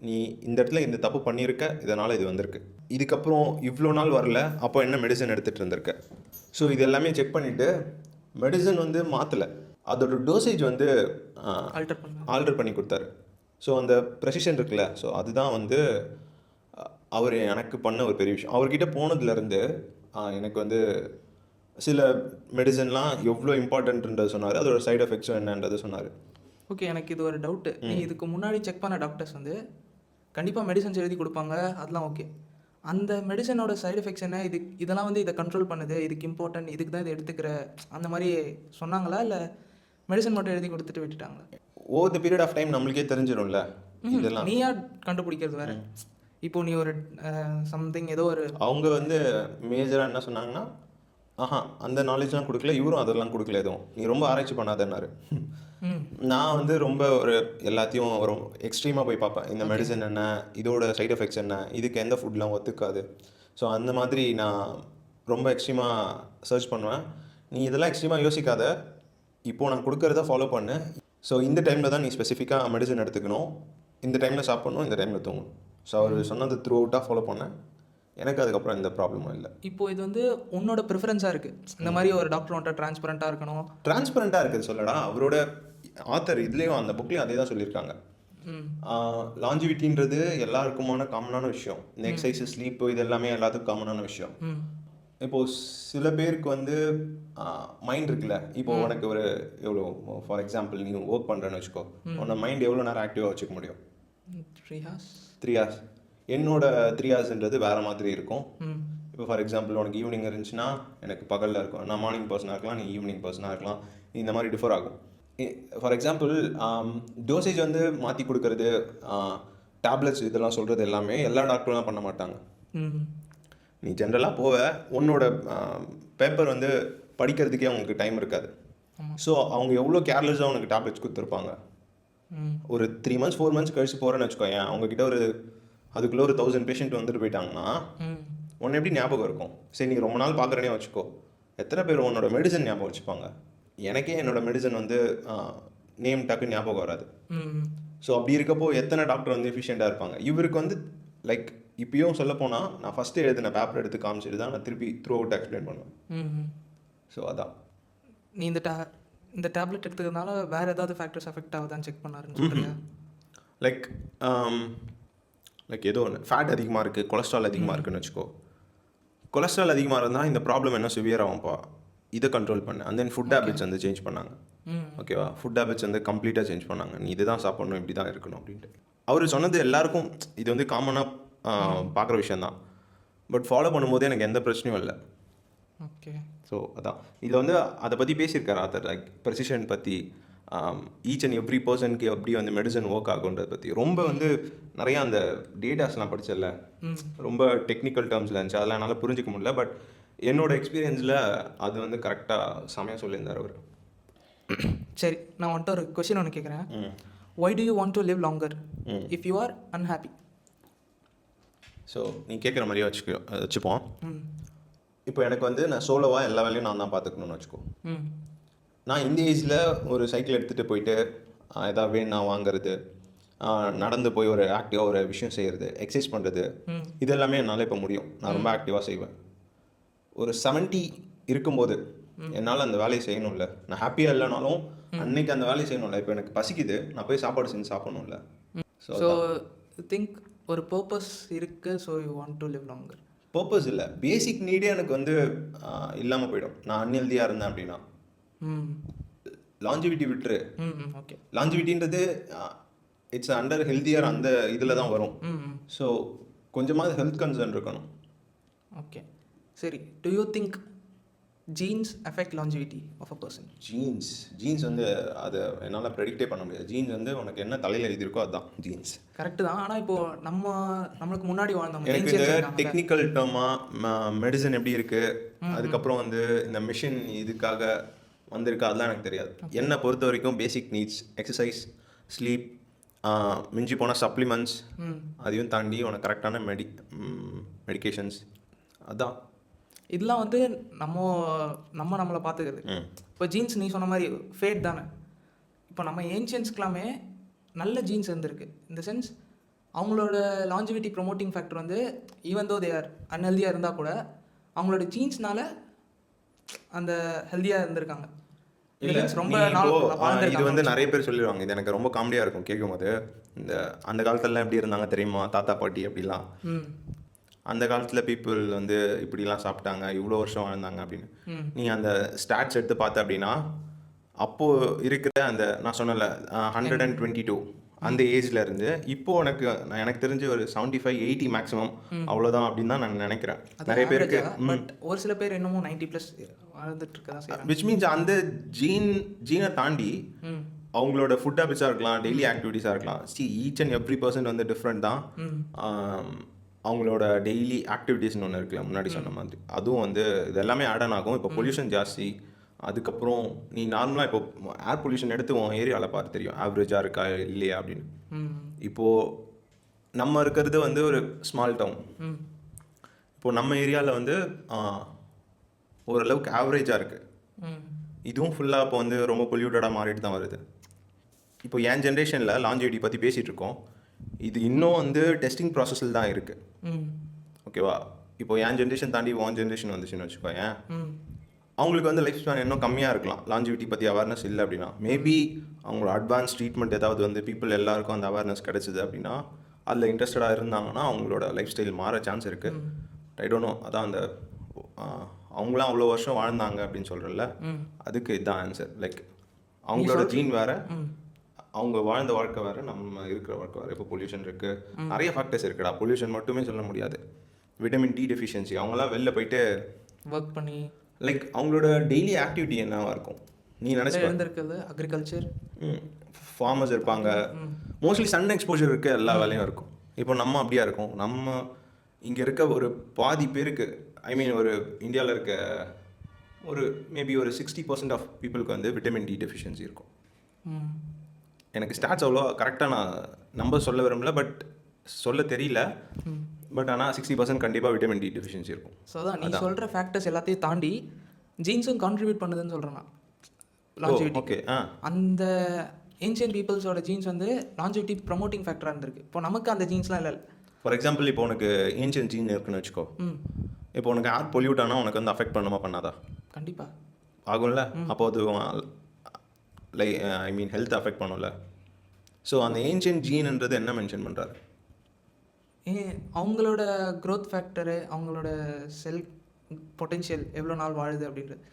Speaker 2: நீ இந்த இடத்துல இந்த தப்பு பண்ணியிருக்க, இதனால் இது வந்திருக்கு, இதுக்கப்புறம் இவ்வளோ நாள் வரல, அப்போ என்ன மெடிசன் எடுத்துகிட்டு இருந்திருக்க. ஸோ இது எல்லாமே செக் பண்ணிவிட்டு மெடிசன் வந்து மாற்றலை, அதோட டோசேஜ் வந்து ஆல்டர் பண்ணி கொடுத்தாரு. ஸோ அந்த ப்ரெசிஷன் இருக்குல்ல, ஸோ அதுதான் வந்து அவர் எனக்கு பண்ண ஒரு பெரிய விஷயம். அவர்கிட்ட போனதுலேருந்து எனக்கு வந்து சில மெடிசன்லாம் எவ்வளோ இம்பார்ட்டன்ட்ன்றது சொன்னார், அதோட சைடு எஃபெக்ட்ஸும் என்னன்றது சொன்னார்.
Speaker 1: ஓகே, எனக்கு இது ஒரு டவுட்டு. நீ இதுக்கு முன்னாடி செக் பண்ண டாக்டர்ஸ் வந்து கண்டிப்பாக மெடிசன்ஸ் எழுதி கொடுப்பாங்க, அதெல்லாம் ஓகே. அந்த மெடிசனோட சைடு எஃபெக்ட்ஸ் என்ன, இதெல்லாம் வந்து இதை கண்ட்ரோல் பண்ணுது, இதுக்கு இம்பார்ட்டன்ட், இதுக்கு தான் இதை எடுத்துக்கிற அந்த மாதிரி சொன்னாங்களா, இல்லை மெடிசன் மட்டும் எழுதி கொடுத்துட்டு விட்டுட்டாங்களா?
Speaker 2: Over the period of time நம்மளுக்கே தெரிஞ்சிடும்ல இதெல்லாம்.
Speaker 1: நீயா கண்டுபிடிக்கிறது வேறு. இப்போது நீ ஒரு சம்திங் ஏதோ ஒரு
Speaker 2: அவங்க வந்து மேஜராக என்ன சொன்னாங்கன்னா, அந்த நாலேஜ்லாம் கொடுக்கல, இவரும் அதெல்லாம் கொடுக்கல, எதுவும் நீ ரொம்ப ஆராய்ச்சி பண்ணாதன்னாரு. நான் வந்து ரொம்ப ஒரு எல்லாத்தையும் ஒரு எக்ஸ்ட்ரீமாக போய் பார்ப்பேன். இந்த மெடிசன் என்ன, இதோட சைடு எஃபெக்ட்ஸ் என்ன, இதுக்கு எந்த ஃபுட்லாம் ஒத்துக்காது. ஸோ அந்த மாதிரி நான் ரொம்ப எக்ஸ்ட்ரீமாக சர்ச் பண்ணுவேன். நீ இதெல்லாம் எக்ஸ்ட்ரீமாக யோசிக்காத, இப்போது நான் கொடுக்குறத ஃபாலோ பண்ணு. ஸோ இந்த டைமில் தான் நீ ஸ்பெசிஃபிக்காக மெடிசன் எடுத்துக்கணும், இந்த டைமில் சாப்பிட்ணும், இந்த டைமில் தூங்கணும். ஸோ அவர் சொன்னது த்ரூ அவுட்டாக ஃபாலோ பண்ணேன். எனக்கு அதுக்கப்புறம் எந்த ப்ராப்ளமும் இல்லை.
Speaker 1: இப்போ இது வந்து உன்னோட ப்ரிஃபரன்ஸாக இருக்குது, இந்த மாதிரி ஒரு டாக்டர் வந்துட்டு ட்ரான்ஸ்பரண்ட்டாக இருக்கணும்.
Speaker 2: ட்ரான்ஸ்பரண்ட்டாக இருக்குது சொல்லடா, அவரோட ஆத்தர் இதுலேயும் அந்த புக்லேயும் அதே தான் சொல்லியிருக்காங்க. லாஞ்சிவிட்டின்றது எல்லாருக்குமான காமனான விஷயம். இந்த எக்ஸசைஸ், ஸ்லீப்பு, இது எல்லாமே எல்லாத்துக்கும் காமனான விஷயம். இப்போது சில பேருக்கு வந்து மைண்ட் இருக்குல்ல, இப்போ உனக்கு ஒரு எவ்வளோ, ஃபார் எக்ஸாம்பிள் நீ ஒர்க் பண்ணுறேன்னு வச்சுக்கோ, உன்னோட மைண்ட் எவ்வளோ நேரம் ஆக்டிவாக வச்சுக்க முடியும்? 3 hours. என்னோட 3 hours வேறு மாதிரி இருக்கும். இப்போ ஃபார் எக்ஸாம்பிள் உனக்கு ஈவினிங் இருந்துச்சுன்னா எனக்கு பகலில் இருக்கும், நான் மார்னிங் பர்சனாக இருக்கலாம், நீ ஈவினிங் பர்சனாக இருக்கலாம், இந்த மாதிரி டிஃபர் ஆகும். ஃபார் எக்ஸாம்பிள் டோசேஜ் வந்து மாற்றி கொடுக்கறது, டேப்லெட்ஸ் இதெல்லாம் சொல்கிறது எல்லாமே எல்லா டாக்டரும் பண்ண மாட்டாங்க. நீ ஜென்ரலாக போவ, உன்னோட பேப்பர் வந்து படிக்கிறதுக்கே அவங்களுக்கு டைம் இருக்காது. ஸோ அவங்க எவ்வளோ கேர்லெஸ்ஸாக உனக்கு டேப்லெட்ஸ் கொடுத்துருப்பாங்க. ஒரு 3 months 4 months கழிச்சு போகிறேன்னு வச்சுக்கோங்க, அவங்கக்கிட்ட ஒரு அதுக்குள்ளே ஒரு 1000 பேஷண்ட் வந்துட்டு போயிட்டாங்கன்னா உன்னை எப்படி ஞாபகம் இருக்கும்? சரி, நீ ரொம்ப நாள் பார்க்குறேனே வச்சுக்கோ, எத்தனை பேர் உன்னோட மெடிசன் ஞாபகம் வச்சுப்பாங்க? எனக்கே என்னோட மெடிசன் வந்து நேம் டக்கு ஞாபகம் வராது. ஸோ அப்படி இருக்கப்போ எத்தனை டாக்டர் வந்து எஃபிஷியண்ட்டாக இருப்பாங்க? இவருக்கு வந்து லைக் இப்பயும் சொல்ல போனால் நான் ஃபஸ்ட்டு எழுதின பேப்பர் எடுத்து காமிச்சிட்டு தான் நான் திருப்பி த்ரூ அவுட் எக்ஸ்பிளைன் பண்ணுவேன். ஸோ அதான்.
Speaker 1: நீ இந்த டேப்லெட் எடுத்துக்கிறதுனால வேறு ஏதாவது ஃபேக்டர்ஸ் அஃபெக்ட் ஆகுதான்னு செக் பண்ணாருன்னு சொல்கிறேன்.
Speaker 2: லைக் ஏதோ ஒன்று ஃபேட் அதிகமாக இருக்குது, கொலஸ்ட்ரால் அதிகமாக இருக்குன்னு வச்சுக்கோ. கொலஸ்ட்ரால் அதிகமாக இருந்தால் இந்த ப்ராப்ளம் என்ன சிவியர் ஆகும்ப்பா, இதை கண்ட்ரோல் பண்ணு. அண்ட் தென் ஃபுட் ஹேபிட்ஸ் வந்து சேஞ்ச் பண்ணாங்க. ஓகேவா, ஃபுட் ஹேபிட்ஸ் வந்து கம்ப்ளீட்டாக சேஞ்ச் பண்ணாங்க. நீ இது தான் சாப்பிட்ணும், இப்படி தான் இருக்கணும் அப்படின்ட்டு. அவர் சொன்னது எல்லாருக்கும் இது வந்து காமனாக பார்க்குற விஷயந்தான். பட் ஃபாலோ பண்ணும்போது எனக்கு எந்த பிரச்சனையும் இல்லை.
Speaker 1: ஓகே.
Speaker 2: ஸோ அதான் இதில் வந்து அதை பற்றி பேசியிருக்காரு ஆத்தர், லைக் ப்ரெசிஷன் பற்றி, ஈச் அண்ட் எவ்ரி பர்சனுக்கு எப்படி வந்து மெடிசன் ஒர்க் ஆகுன்றதை பற்றி ரொம்ப வந்து நிறையா அந்த டேட்டாஸ்லாம் படிச்சல, ரொம்ப டெக்னிக்கல் டேர்ம்ஸில் இருந்துச்சு, அதெல்லாம் என்னால் புரிஞ்சிக்க முடியல. பட் என்னோட எக்ஸ்பீரியன்ஸில் அது வந்து கரெக்டாக செமையாக சொல்லியிருந்தார் அவர்.
Speaker 1: சரி, நான் வந்துட்டு ஒரு கொஸ்டின் ஒன்று கேட்குறேன். Why do you want to live longer if you are unhappy?
Speaker 2: So நீ கேட்குற மாதிரியே வச்சுப்போம். இப்போ எனக்கு வந்து நான் சோலோவாக எல்லா வேலையும் நான் தான் பார்த்துக்கணும்னு வச்சுக்கோ. நான் இந்த ஏஜில் ஒரு சைக்கிள் எடுத்துகிட்டு போயிட்டு எதாவது வேணும் நான் வாங்குறது, நடந்து போய் ஒரு ஆக்டிவாக ஒரு விஷயம் செய்கிறது, எக்ஸசைஸ் பண்ணுறது, இது எல்லாமே என்னால் இப்போ முடியும். நான் ரொம்ப ஆக்டிவாக செய்வேன். ஒரு 70 இருக்கும்போது என்னால் அந்த வேலையை செய்யணும்ல. நான் ஹாப்பியாக இல்லைனாலும் அன்னைக்கு அந்த வேலையை செய்யணும்ல. இப்போ எனக்கு பசிக்குது, நான் போய் சாப்பாடு செஞ்சு சாப்பிடணும்ல.
Speaker 1: ஸோ திங்க் ஒரு பர்பஸ் இருக்குது. So you want to live longer.
Speaker 2: Purpose இல்லை, பேசிக் நீடே எனக்கு வந்து இல்லாமல் போயிடும் நான் அன்ஹெல்தியாக இருந்தேன் அப்படின்னா. லாஞ்சிவிட்டி விட்டுரு.
Speaker 1: ஓகே.
Speaker 2: லாஞ்சிவிட்டின்றது இட்ஸ் அண்டர் ஹெல்த்தியர், அந்த இதில் தான் வரும். ஸோ கொஞ்சமாவது ஹெல்த் கன்சர்ன் இருக்கணும்.
Speaker 1: ஓகே, சரி. Do you think genes affect longevity of a person?
Speaker 2: Genes வந்து அதை என்னால் ப்ரெடிக்டே பண்ண முடியாது. ஜீன்ஸ் வந்து உனக்கு என்ன தலையில் எழுதியிருக்கோ அதுதான் ஜீன்ஸ்.
Speaker 1: கரெக்டு தான். ஆனால் இப்போது நம்மளுக்கு முன்னாடி வாழ்ந்தவங்க
Speaker 2: எனக்கு இந்த டெக்னிக்கல் டேர்மாக மெடிசன் எப்படி இருக்குது, அதுக்கப்புறம் வந்து இந்த மிஷின் இதுக்காக வந்திருக்கா, அதெல்லாம் எனக்கு தெரியாது. என்னை பொறுத்த வரைக்கும் பேசிக் நீட்ஸ், எக்ஸசைஸ், ஸ்லீப், மிஞ்சி போன சப்ளிமெண்ட்ஸ், அதையும் தாண்டி உனக்கு கரெக்டான மெடிக்கேஷன்ஸ், அதான்.
Speaker 1: இதெல்லாம் வந்து நம்மளை பார்த்துக்குது. இப்போ ஜீன்ஸ் நீ சொன்ன மாதிரி ஃபேட் தானே. இப்போ நம்ம ஏன்ஷியன்ஸ்க்கெல்லாமே நல்ல ஜீன்ஸ் இருந்திருக்கு. இந்த சென்ஸ் அவங்களோட லாஞ்சிவிட்டி ப்ரொமோட்டிங் ஃபேக்டர் வந்து ஈவன் தோ தே ஆர் அன்ஹெல்தியாக இருந்தால் கூட அவங்களோட ஜீன்ஸ்னால அந்த ஹெல்தியாக இருந்திருக்காங்க. ரொம்ப
Speaker 2: இது வந்து நிறைய பேர் சொல்லிடுவாங்க. இது எனக்கு ரொம்ப காமெடியாக இருக்கும் கேட்கும்போது. இந்த அந்த காலத்துலலாம் எப்படி இருந்தாங்க தெரியுமா, தாத்தா பாட்டி அப்படிலாம். அந்த காலத்தில் பீப்புள் வந்து இப்படிலாம் சாப்பிட்டாங்க, இவ்வளோ வருஷம் வாழ்ந்தாங்க அப்படின்னு. நீ அந்த ஸ்டாட்ஸ் எடுத்து பார்த்த அப்படின்னா அப்போது இருக்கிற அந்த நான் சொன்னல 122 அந்த ஏஜ்ல இருந்து இப்போ எனக்கு தெரிஞ்சு ஒரு 75-80 மேக்ஸிமம் அவ்வளோதான் அப்படின்னு தான் நான் நினைக்கிறேன். நிறைய பேருக்கு
Speaker 1: பட் ஒரு சில பேர் இன்னமும் 90+ வாழ்ந்துட்டு இருக்கதான்.
Speaker 2: விச் மீன்ஸ் அந்த ஜீனை தாண்டி அவங்களோட ஃபுட் ஹேபிட்ஸாக இருக்கலாம், டெய்லி ஆக்டிவிட்டீஸாக இருக்கலாம். ஈச் அண்ட் எவ்ரி பர்சன் வந்து டிஃப்ரெண்ட் தான். அவங்களோட டெய்லி ஆக்டிவிட்டீஸ்னு ஒன்று இருக்குல்ல முன்னாடி சொன்ன மாதிரி, அதுவும் வந்து இது எல்லாமே ஆட் ஆன் ஆகும். இப்போ பொல்யூஷன் ஜாஸ்தி, அதுக்கப்புறம் நீ நார்மலாக இப்போ ஏர் பொல்யூஷன் எடுத்து உன் ஏரியாவில் பார்த்து தெரியும் ஆவரேஜாக இருக்கா இல்லையா அப்படின்னு. இப்போது நம்ம இருக்கிறது வந்து ஒரு ஸ்மால் டவுன். இப்போது நம்ம ஏரியாவில் வந்து ஓரளவுக்கு ஆவரேஜாக இருக்குது. இதுவும் ஃபுல்லாக இப்போ வந்து ரொம்ப பொல்யூட்டடாக மாறிட்டு தான் வருது. இப்போ என் ஜென்ரேஷனில் லாஞ்சிவிட்டி பற்றி பேசிகிட்டு இருக்கோம். இது இன்னும் வந்து டெஸ்டிங் ப்ராசஸில் தான் இருக்குது. ஓகேவா? இப்போ என் ஜென்ரேஷன் தாண்டி ஒன் ஜென்ரேஷன் வந்துச்சுன்னு வச்சுக்கோங்க, அவங்களுக்கு வந்து லைஃப் ஸ்பேன் இன்னும் கம்மியாக இருக்கலாம். லாஞ்சிவிட்டி பற்றி அவேர்னஸ் இல்லை அப்படின்னா, மேபி அவங்களோட அட்வான்ஸ் ட்ரீட்மெண்ட் ஏதாவது வந்து பீப்புள் எல்லாருக்கும் அந்த அவேர்னஸ் கிடச்சிது அப்படின்னா, அதில் இன்ட்ரெஸ்டடாக இருந்தாங்கன்னா அவங்களோட லைஃப் ஸ்டைல் மாற சான்ஸ் இருக்குது. I don't know. அதான் அந்த அவங்களாம் அவ்வளோ வருஷம் வாழ்ந்தாங்க அப்படின்னு சொல்கிறல்ல, அதுக்கு இதுதான் ஆன்சர். லைக் அவங்களோட ஜீன் வேறு, அவங்க வாழ்ந்த வாழ்க்கை வேறு, நம்ம இருக்கிற வாழ்க்கை வேறு. இப்போ பொல்யூஷன் இருக்குது, நிறைய ஃபேக்டர்ஸ் இருக்குடா. பொல்யூஷன் மட்டுமே சொல்ல முடியாது. விட்டமின் டி டெஃபிஷியன்சி, அவங்களாம் வெளில போயிட்டு
Speaker 1: ஒர்க் பண்ணி
Speaker 2: லைக் அவங்களோட டெய்லி ஆக்டிவிட்டி என்னவா இருக்கும் நீ
Speaker 1: நினைச்சிருக்கிறது? அக்ரிகல்ச்சர்,
Speaker 2: ஃபார்மர்ஸ் இருப்பாங்க. மோஸ்ட்லி சன் எக்ஸ்போஜர் இருக்க எல்லா வேலையும் இருக்கும். இப்போ நம்ம அப்படியா இருக்கும். நம்ம இங்கே இருக்க ஒரு பாதி பேருக்கு, ஐ மீன் ஒரு இந்தியாவில் இருக்க ஒரு மேபி ஒரு 60% ஆஃப் பீப்புளுக்கு வந்து விட்டமின் டி டெஃபிஷியன்சி இருக்கும். எனக்கு ஸ்டாட்ஸ் அவ்வளோ கரெக்டாக நான் நம்பர் சொல்ல விரும்பல, பட் சொல்ல தெரியல. பட் ஆனால் 60% கண்டிப்பாக விட்டமின் டி டெஃபிஷியன்சி இருக்கும்.
Speaker 1: ஸோ அதான் நீ சொல்கிற ஃபேக்டர்ஸ் எல்லாத்தையும் தாண்டி ஜீன்ஸும் கான்ட்ரிபியூட் பண்ணுதுன்னு சொல்கிறேன் நான். லாஞ்சிவிட்டி.
Speaker 2: ஓகே.
Speaker 1: அந்த ஏன்ஷியன் பீப்புள்ஸோட ஜீன்ஸ் வந்து லாஞ்சிவிட்டி ப்ரமோட்டிங் ஃபேக்டராக இருந்திருக்கு. இப்போ நமக்கு அந்த ஜீன்ஸ்லாம் இல்லை.
Speaker 2: ஃபார் எக்ஸாம்பிள் இப்போ உனக்கு ஏன்ஷியன் ஜீன் இருக்குன்னு வச்சுக்கோ. இப்போ உனக்கு ஏர் பொல்யூட் ஆனால் உனக்கு வந்து அஃபெக்ட் பண்ணுமா பண்ணாதா?
Speaker 1: கண்டிப்பாக
Speaker 2: ஆகும்ல. அப்போ அது like I mean health affect பண்ணும்ல. ஸோ அந்த ஏன்ஷியன் ஜீன்ன்றது என்ன மென்ஷன் பண்ணுறாரு?
Speaker 1: அவங்களோட க்ரோத் ஃபேக்டரு, அவங்களோட செல் பொட்டென்ஷியல் எவ்வளோ நாள் வாழுது அப்படின்றது.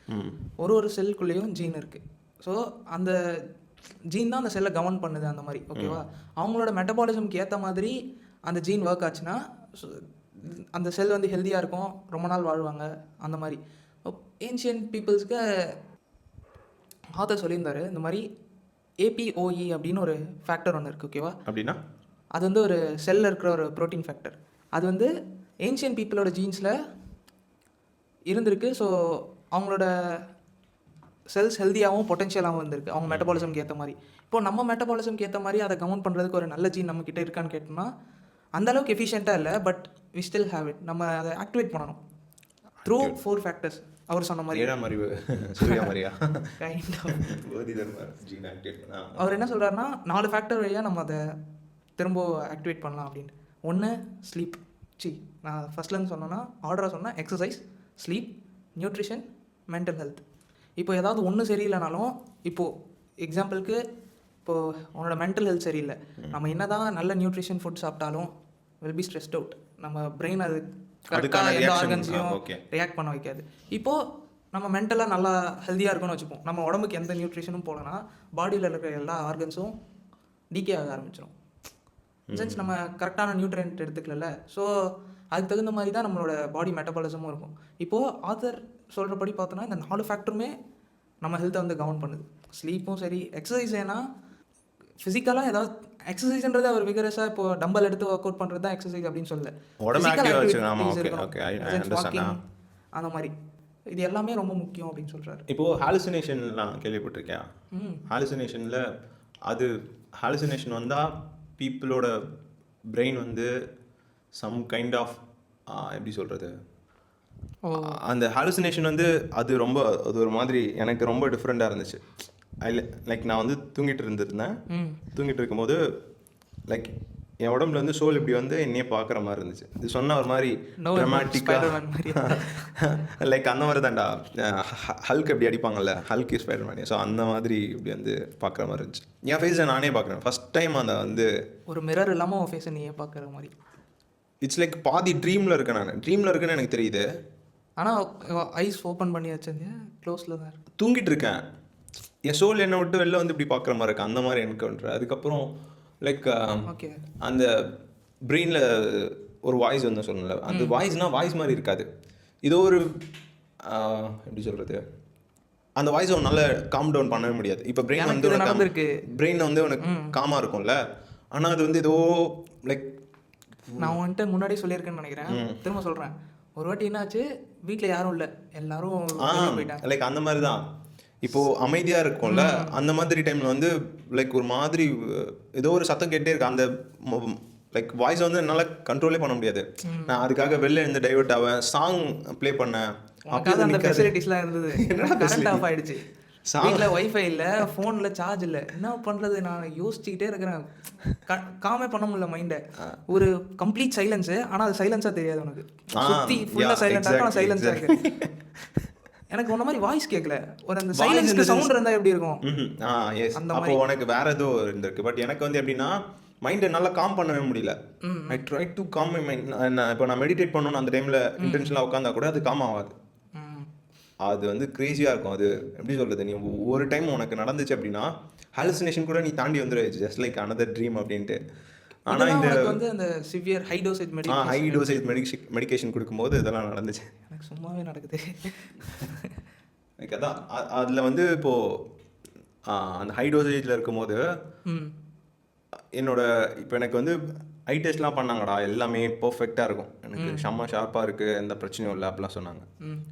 Speaker 1: ஒரு செல்குள்ளேயும் ஜீன் இருக்குது. ஸோ அந்த ஜீன் தான் அந்த செல்லை கவர்ன் பண்ணுது அந்த மாதிரி. ஓகேவா? அவங்களோட மெட்டபாலிசம்க்கு ஏற்ற மாதிரி அந்த ஜீன் ஒர்க் ஆச்சுன்னா அந்த செல் வந்து ஹெல்த்தியாக இருக்கும், ரொம்ப நாள் வாழ்வாங்க அந்த மாதிரி. ஏன்ஷியன் பீப்புள்ஸ்க்கு ஆத்தர் சொல்லியிருந்தாரு இந்த மாதிரி APOE அப்படின்னு ஒரு ஃபேக்டர் ஒன்று இருக்குது. ஓகேவா?
Speaker 2: அப்படின்னா
Speaker 1: அது வந்து ஒரு செல்லில் இருக்கிற ஒரு ப்ரோட்டீன் ஃபேக்டர். அது வந்து ஏன்ஷியன் பீப்புளோட ஜீன்ஸில் இருந்திருக்கு. ஸோ அவங்களோட செல்ஸ் ஹெல்த்தியாகவும் பொட்டென்ஷியலாகவும் இருந்திருக்கு அவங்க மெட்டபாலிசம்க்கு ஏற்ற மாதிரி. இப்போது நம்ம மெட்டபாலிசம்க்கு ஏற்ற மாதிரி அதை கவர்ன் பண்ணுறதுக்கு ஒரு நல்ல ஜீன் நம்மக்கிட்ட இருக்கான்னு கேட்டோம்னா அந்தளவுக்கு எஃபிஷியண்ட்டாக இல்லை. But we still have it. நம்ம அதை ஆக்டிவேட் பண்ணணும் த்ரூ 4 ஃபேக்டர்ஸ். அவர் சொன்ன மாதிரி அவர் என்ன சொல்கிறாருன்னா 4 ஃபேக்டர் வழியாக நம்ம அதை திரும்ப ஆக்டிவேட் பண்ணலாம் அப்படின்னு. ஒன்று ஸ்லீப். நான் ஃபஸ்ட்லேருந்து சொன்னேன்னா ஆர்டராக சொன்னேன். Exercise, sleep, nutrition, mental health. இப்போ ஏதாவது ஒன்று சரியில்லைனாலும், இப்போது எக்ஸாம்பிளுக்கு இப்போது உன்னோட மென்டல் ஹெல்த் சரியில்லை, நம்ம என்ன தான் நல்ல நியூட்ரிஷன் ஃபுட் சாப்பிட்டாலும் வில் பி ஸ்ட்ரெஸ்ட் அவுட். நம்ம பிரெயின் அது கரெக்டாக எந்த ஆர்கன்ஸையும் ரியாக்ட் பண்ண வைக்காது. இப்போது நம்ம மென்டலாக நல்லா ஹெல்த்தியாக இருக்குன்னு வச்சுப்போம். நம்ம உடம்புக்கு எந்த நியூட்ரிஷனும் போகலன்னா பாடியில் இருக்கிற எல்லா ஆர்கன்ஸும் டீகே ஆக ஆரம்பிச்சிடும். சென்ஸ் நம்ம கரெக்டான நியூட்ரியன்ட் எடுத்துக்கல. ஸோ அதுக்கு தகுந்த மாதிரி தான் நம்மளோட பாடி மெட்டபாலிசமும் இருக்கும். இப்போது ஆத்தர் சொல்கிறபடி பார்த்தோன்னா இந்த 4 ஃபேக்டருமே நம்ம ஹெல்த்தை வந்து கவர்ன் பண்ணுது. ஸ்லீப்பும் சரி, எக்ஸசைஸ். ஏன்னா ஃபிசிக்கலாக ஏதாவது எக்ஸசைஸ்ன்றது அவர் விகரஸாக இப்போ டம்பல் எடுத்து ஒர்க் அவுட் பண்ணுறது தான் எக்ஸசைஸ் அப்படின்னு சொல்லல. அந்த மாதிரி இது எல்லாமே ரொம்ப முக்கியம் அப்படின்னு சொல்கிறாரு.
Speaker 2: இப்போது ஹாலுசினேஷன் நான் கேள்விப்பட்டிருக்கேன். ஹாலுசினேஷனில் அது ஹாலுசினேஷன் வந்தால் பீப்புளோட பிரெயின் வந்து சம் கைண்ட் ஆஃப் எப்படி சொல்கிறது, அந்த ஹாலுசினேஷன் வந்து அது ஒரு மாதிரி எனக்கு ரொம்ப டிஃப்ரெண்ட்டாக இருந்துச்சு. லைக் நான் வந்து தூங்கிட்டு இருக்கும்போது லைக் என் உடம்புல வந்து சோல் இப்படி வந்து என்னையே பார்க்குற மாதிரி இருந்துச்சு. இது சொன்ன ஒரு மாதிரி ட்ரமாட்டிக்காக லைக் அந்த மாதிரி தான்டா ஹல்க் எப்படி அடிப்பாங்கல்ல, ஹல்க் ஸ்பைடர் மேன். ஸோ அந்த மாதிரி இப்படி வந்து பார்க்குற மாதிரி இருந்துச்சு. என் ஃபேஸை நானே பார்க்குறேன் ஃபஸ்ட் டைம். அந்த வந்து
Speaker 1: ஒரு மிரர் இல்லாமல் உன் ஃபேஸை நீயே பார்க்குற மாதிரி.
Speaker 2: இட்ஸ் லைக் பாதி ட்ரீமில் இருக்கேன். நான் ட்ரீமில் இருக்குன்னு எனக்கு தெரியுது.
Speaker 1: ஆனால் ஐஸ் ஓப்பன் பண்ணி வச்சது க்ளோஸில் தான் இருக்கு.
Speaker 2: தூங்கிட்டு இருக்கேன், என் சோல் என்னை விட்டு வெளில வந்து இப்படி பார்க்குற மாதிரி இருக்கு. அந்த மாதிரி எனக்கு ஒன்று. அதுக்கப்புறம் லைக் அந்த பிரெயினில் ஒரு வாய்ஸ் வந்து சொல்லல. அந்த வாய்ஸ்னால் வாய்ஸ் மாதிரி இருக்காது. இதோ ஒரு எப்படி சொல்கிறது, அந்த வாய்ஸை நல்லா காம் டவுன் பண்ணவே முடியாது. இப்போ பிரெயின் வந்து பிரெயின் வந்து உனக்கு காமாக இருக்கும்ல, ஆனால் அது வந்து ஏதோ லைக்
Speaker 1: நான் வந்துட்டு முன்னாடி சொல்லியிருக்கேன்னு நினைக்கிறேன், திரும்ப சொல்கிறேன். ஒரு வாட்டி என்னாச்சு, வீட்டில் யாரும் இல்லை, எல்லாரும் போயிட்டாங்க.
Speaker 2: லைக் அந்த மாதிரி தான். இப்போது அமைதியாக இருக்கும்ல, அந்த மாதிரி டைமில் வந்து லைக் ஒரு மாதிரி ஏதோ ஒரு சத்தம் கேட்டே இருக்கு. அந்த லைக் வாய்ஸை வந்து என்னால் கண்ட்ரோலே பண்ண முடியாது. நான் அதுக்காக வெளில இருந்து டைவர்ட் ஆவேன், சாங் ப்ளே பண்ணேன்.
Speaker 1: அப்போ அந்த ஃபெசிலிட்டிஸ்லாம் இருந்தது, கரண்ட் ஆஃப் ஆகிடுச்சு, வீட்டில் ஒய்ஃபை இல்லை, ஃபோனில் சார்ஜ் இல்லை, என்ன பண்ணுறது? நான் யோசிச்சுக்கிட்டே இருக்கிறேன், காமே பண்ண முடியல மைண்டை. ஒரு கம்ப்ளீட் சைலன்ஸு, ஆனால் அது சைலன்ஸாக தெரியாது உனக்கு. சுற்றி ஃபுல்லாக சைலண்டாக இருக்கும், ஆனால் சைலன்ஸாக இருக்கு. எனக்கு ஒன்ன மாதிரி வாய்ஸ் கேட்கல, ஒரு அந்த சைலன்ஸ்க்கு சவுண்ட் இருந்தால் எப்படி இருக்கும்
Speaker 2: அந்த மாதிரி. உனக்கு வேற ஏதோ இருந்திருக்கு. பட் எனக்கு வந்து எப்படின்னா மைண்டை நல்லா காம் பண்ணவே முடியல. I try to com my mind. இப்போ நான் மெடிடேட் பண்ணணும்னு அந்த டைமில் இன்டென்ஷனாக உட்காந்தா கூட அது காம் ஆகாது. அது வந்து க்ரேஸியாக இருக்கும். அது எப்படி சொல்கிறது, நீ ஒரு டைம் உனக்கு நடந்துச்சு அப்படின்னா ஹாலுசினேஷன் கூட நீ தாண்டி வந்துடுச்சு, ஜஸ்ட் லைக் அனதர் ட்ரீம் அப்படின்ட்டு. ஆனால் இந்த
Speaker 1: வந்து அந்த சிவியர் ஹை டோசேஜ்
Speaker 2: மெடிக்கேஷன் கொடுக்கும்போது இதெல்லாம் நடந்துச்சு.
Speaker 1: எனக்கு சும்மாவே நடக்குது.
Speaker 2: லைக் அதான் அதில் வந்து இப்போது அந்த ஹை டோசேஜில் இருக்கும்போது இப்போ எனக்கு வந்து ஐ டெஸ்ட்லாம் பண்ணாங்கடா, எல்லாமே பர்ஃபெக்டாக இருக்கும், எனக்கு செம்ம ஷார்ப்பாக இருக்குது, எந்த பிரச்சனையும் இல்லை அப்படிலாம் சொன்னாங்க.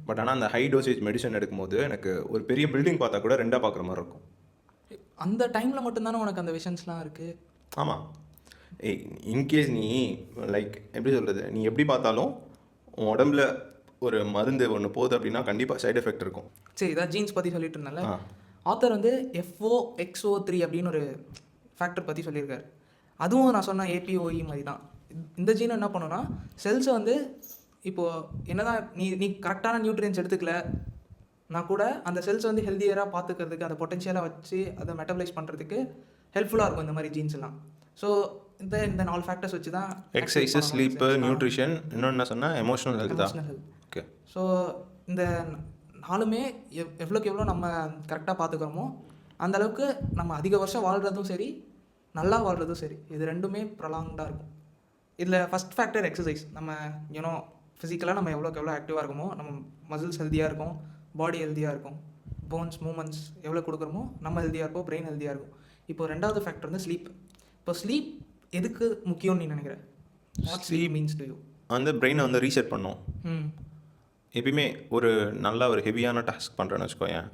Speaker 2: பட் ஆனால் அந்த ஹை டோசேஜ் மெடிசன் எடுக்கும்போது எனக்கு ஒரு பெரிய பில்டிங் பார்த்தா கூட ரெண்டாக பார்க்குற மாதிரி இருக்கும்.
Speaker 1: அந்த டைமில் மட்டும்தானே உனக்கு அந்த விஷன்ஸ்லாம் இருக்குது.
Speaker 2: ஆமாம். இன்கேஸ் நீ லைக் எப்படி சொல்கிறது, நீ எப்படி பார்த்தாலும் உன் உடம்புல ஒரு மருந்து ஒன்று போகுது அப்படின்னா கண்டிப்பாக சைடு எஃபெக்ட் இருக்கும்.
Speaker 1: சரி, இதான் ஜீன்ஸ் பற்றி சொல்லிட்டு இருந்தால, ஆத்தர் வந்து FOXO3 அப்படின்னு ஒரு ஃபேக்டர் பற்றி சொல்லியிருக்காரு. அதுவும் நான் சொன்ன APOE மாதிரி தான். இந்த ஜீன் என்ன பண்ணுன்னா, செல்ஸை வந்து இப்போது என்னதான் நீ கரெக்டான நியூட்ரியன்ஸ் எடுத்துக்கல நான் கூட அந்த செல்ஸ் வந்து ஹெல்த்தியராக பார்த்துக்கிறதுக்கு, அந்த பொட்டன்ஷியலாக வச்சு அதை மெட்டபலைஸ் பண்ணுறதுக்கு ஹெல்ப்ஃபுல்லாக இருக்கும் இந்த மாதிரி ஜீன்ஸ்லாம். ஸோ இந்த 4 ஃபேக்டர்ஸ் வச்சு தான்
Speaker 2: எக்ஸசைஸ், ஸ்லீப்பு, நியூட்ரிஷன், இன்னொன்று என்ன சொன்னால் எமோஷனல் ஹெல்த் தான். ஓகே.
Speaker 1: ஸோ இந்த 4மே எவ்வளோக்கு எவ்வளோ நம்ம கரெக்டாக பார்த்துக்கிறோமோ அந்தளவுக்கு நம்ம அதிக வருஷம் வாழ்கிறதும் சரி, நல்லா வாழ்கிறதும் சரி, இது ரெண்டுமே ப்ரொலாங்டாக இருக்கும். இதில் ஃபஸ்ட் ஃபேக்டர் எக்ஸசைஸ். நம்ம ஃபிசிக்கலாக நம்ம எவ்வளோக்கு எவ்வளோ ஆக்டிவாக இருக்குமோ, நம்ம மசில்ஸ் ஹெல்த்தியாக இருக்கும், பாடி ஹெல்த்தியாக இருக்கும், போன்ஸ் மூமெண்ட்ஸ் எவ்வளோ கொடுக்குறோமோ நம்ம ஹெல்த்தியாக இருப்போம், பிரெயின் ஹெல்த்தியாக இருக்கும். இப்போ ரெண்டாவது ஃபேக்டர் வந்து ஸ்லீப். இப்போ ஸ்லீப் எதுக்கு முக்கியம்னு நீ நினைக்கிற? What sleep means to you?
Speaker 2: வந்து பிரெயினை வந்து ரீசெட் பண்ணும். எப்பயுமே ஒரு நல்ல ஒரு ஹெவியான டாஸ்க் பண்ணுறேன்னு வச்சுக்கோயேன்,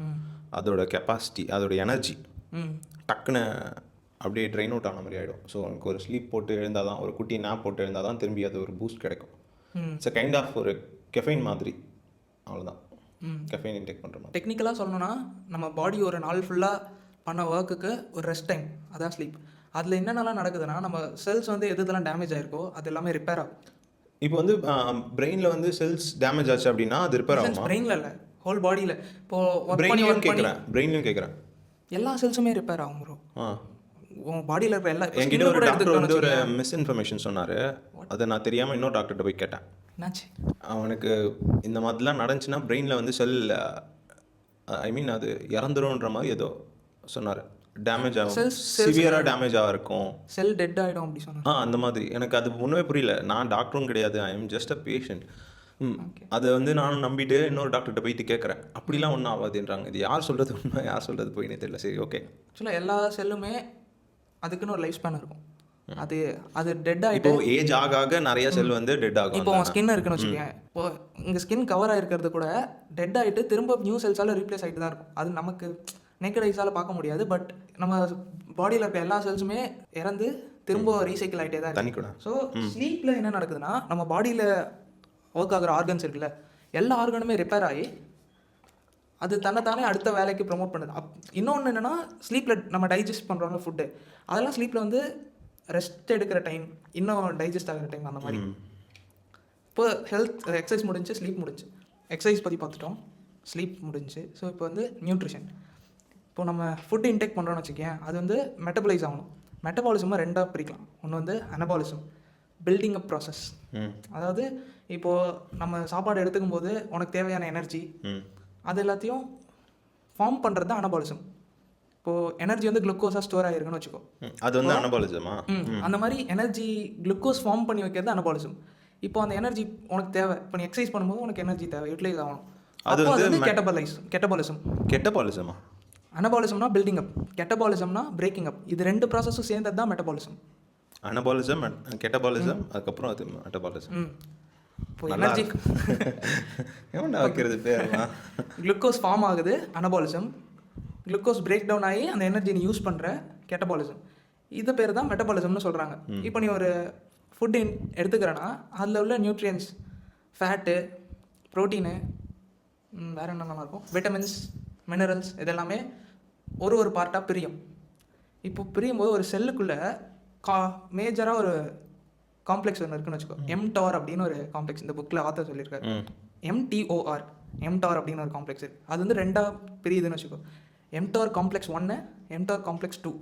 Speaker 2: அதோட கெப்பாசிட்டி, அதோட எனர்ஜி டக்குன்னு அப்படியே ட்ரெயின் அவுட் ஆன மாதிரி ஆகிடும். ஸோ எனக்கு ஒரு ஸ்லீப் போட்டு எழுந்தால் தான், ஒரு குட்டி நேப் போட்டு எழுந்தால் தான் திரும்பி அது ஒரு பூஸ்ட் கிடைக்கும். இட்ஸ் அ கைண்ட் ஆஃப் ஒரு கெஃபைன் மாதிரி, அவ்வளோதான். கெஃபைன் இன்டேக் பண்ணுற மாதிரி.
Speaker 1: டெக்னிக்கலாக சொல்லணும்னா நம்ம பாடி ஒரு நாள் ஃபுல்லாக பண்ண ஒர்க்குக்கு ஒரு ரெஸ்ட் டைம், அதான் ஸ்லீப். அதில் என்னென்னலாம் நடக்குதுன்னா, நம்ம செல்ஸ் வந்து எதுலாம் டேமேஜ் ஆகிருக்கோ அது எல்லாமே ரிப்பேர் ஆகும்.
Speaker 2: இப்போ வந்து பிரெயினில் வந்து செல்ஸ் டேமேஜ் ஆச்சு அப்படின்னா அது ரிப்பேர் ஆகும்.
Speaker 1: பிரெயினில் இல்லை, ஹோல் பாடியில். இப்போது
Speaker 2: பிரெயின்லையும் கேட்குறேன்,
Speaker 1: எல்லா செல்ஸுமே ரிப்பேர் ஆகும் ப்ரோ. உன் பாடியில் இருக்கிற எல்லா.
Speaker 2: என்கிட்ட ஒரு டாக்டர் வந்து ஒரு மிஸ்இன்ஃபர்மேஷன் சொன்னார், அதை நான் தெரியாமல் இன்னொரு டாக்டர்கிட்ட போய் கேட்டேன்.
Speaker 1: என்னாச்சு?
Speaker 2: அவனுக்கு இந்த மாதிரிலாம் நடந்துச்சுன்னா பிரெயினில் வந்து செல் அது இறந்துரும்ன்ற மாதிரி ஏதோ சொன்னார். டேமேஜ் ஆகும், சிவியராக டேமேஜாக இருக்கும்,
Speaker 1: செல் டெட் ஆகிடும் அப்படி சொன்னார்.
Speaker 2: அந்த மாதிரி. எனக்கு அது ஒன்றுமே புரியல. நான் டாக்டரும் கிடையாது, I am just a patient. அதை வந்து நானும் நம்பிட்டு இன்னொரு டாக்டர்கிட்ட போயிட்டு கேட்குறேன், அப்படிலாம் ஒன்றும் ஆகாதுன்றாங்க. இது யார் சொல்கிறது உண்மை, யார் சொல்கிறது போயினே தெரியல. சரி, ஓகே.
Speaker 1: ஆக்சுவலாக எல்லா செல்லுமே அதுக்குன்னு ஒரு லைஃப் ஸ்பேன் இருக்கும். அது டெட் ஆகிட்டு
Speaker 2: ஏஜ் ஆக நிறைய செல் வந்து டெட் ஆகும்.
Speaker 1: இப்போ உங்கள் ஸ்கின் இருக்குன்னு வச்சுக்கோங்க, இப்போ இங்கே ஸ்கின் கவர் ஆகிருக்கிறது கூட டெட் ஆகிட்டு திரும்ப நியூ செல்ஸால் ரீப்ளேஸ் ஆகிட்டு தான் இருக்கும். அது நமக்கு நேக்கட் ஐஸால் பார்க்க முடியாது. பட் நம்ம பாடியில் இருக்க எல்லா செல்ஸுமே இறந்து திரும்ப ரீசைக்கிள் ஆகிட்டே தான் இருக்கும். ஸோ ஸ்லீப்பில் என்ன நடக்குதுன்னா, நம்ம பாடியில் ஒர்க் ஆகிற ஆர்கன்ஸ் இருக்குல்ல, எல்லா ஆர்கனுமே ரிப்பேர் ஆகி அது தன்னைத்தானே அடுத்த வேலைக்கு ப்ரொமோட் பண்ணுது. இன்னொன்று என்னென்னா, ஸ்லீப்பில் நம்ம டைஜஸ்ட் பண்ணுறோம்ல ஃபுட்டு, அதெல்லாம் ஸ்லீப்பில் வந்து ரெஸ்ட் எடுக்கிற டைம், இன்னும் டைஜஸ்ட் ஆகிற டைம் அந்த மாதிரி. இப்போ எக்ஸசைஸ் முடிஞ்சு, ஸ்லீப் முடிஞ்சு. எக்ஸசைஸ் பற்றி பார்த்துட்டோம், ஸ்லீப் முடிஞ்சு. ஸோ இப்போ வந்து நியூட்ரிஷன். இப்போ நம்ம ஃபுட் இன்டேக் பண்ணுறோன்னு வச்சுக்கேன், அது வந்து மெட்டபலைஸ் ஆகணும். மெட்டபாலிசமாக ரெண்டாக பிரிக்கலாம். ஒன்று வந்து அனபாலிசம், பில்டிங் அப் ப்ராசஸ். அதாவது இப்போது நம்ம சாப்பாடு எடுத்துக்கும் போது உனக்கு தேவையான எனர்ஜி அது எல்லாத்தையும் ஃபார்ம் பண்ணுறது தான் அனபாலிசம். இப்போது எனர்ஜி வந்து குளுக்கோஸாக ஸ்டோர் ஆகிருக்குன்னு வச்சுக்கோ,
Speaker 2: அது வந்து அனபாலிசமா?
Speaker 1: அந்த மாதிரி எனர்ஜி குளுக்கோஸ் ஃபார்ம் பண்ணி வைக்கிறது அனபாலிசம். இப்போ அந்த எனர்ஜி உனக்கு தேவை, இப்போ நீ எக்ஸசைஸ் பண்ணும்போது உனக்கு எனர்ஜி தேவை, யூட்டிலைஸ் ஆகணும். அது வந்து கெட்டபாலிசம்.
Speaker 2: கெட்டபாலிசமா?
Speaker 1: அனபாலிசம்னா பில்டிங் அப், கெட்டபாலிசம்னா பிரேக்கிங் அப். இது ரெண்டு ப்ராசஸும் சேர்ந்தது தான் மெட்டபாலிசம்.
Speaker 2: அனபாலிசம், கெட்டபாலிசம், அதுக்கப்புறம் அது மெட்டபாலிசம்.
Speaker 1: இப்போ எனர்ஜி
Speaker 2: வைக்கிறது பேர்லாம்
Speaker 1: குளுக்கோஸ் ஃபார்ம் ஆகுது அனபாலிசம், குளுக்கோஸ் பிரேக் டவுன் ஆகி அந்த எனர்ஜி நீ யூஸ் பண்ணுற கெட்டபாலிசம். இது பேர் தான் மெட்டபாலிசம்னு சொல்கிறாங்க. இப்போ நீ ஒரு ஃபுட்டு எடுத்துக்கிறேன்னா அதில் உள்ள நியூட்ரியன்ஸ், ஃபேட்டு, ப்ரோட்டீனு, வேறு என்னென்னலாம் இருக்கும், விட்டமின்ஸ், மினரல்ஸ், இதெல்லாமே ஒரு பார்ட்டாக பிரியும். இப்போ பிரியும் போது ஒரு செல்லுக்குள்ளே மேஜராக ஒரு காம்ப்ளெக்ஸ் ஒன்று இருக்குன்னு வச்சுக்கோ. எம்டார் அப்படின்னு ஒரு காம்ப்ளெக்ஸ் இந்த புக்கில் ஆத்தர் சொல்லியிருக்காரு. MTOR, எம்டார் அப்படின்னு ஒரு காம்ப்ளெக்ஸ் இருக்குது. அது வந்து ரெண்டாக பிரியுதுன்னு வச்சுக்கோ. MTOR complex 1, mTOR complex 2.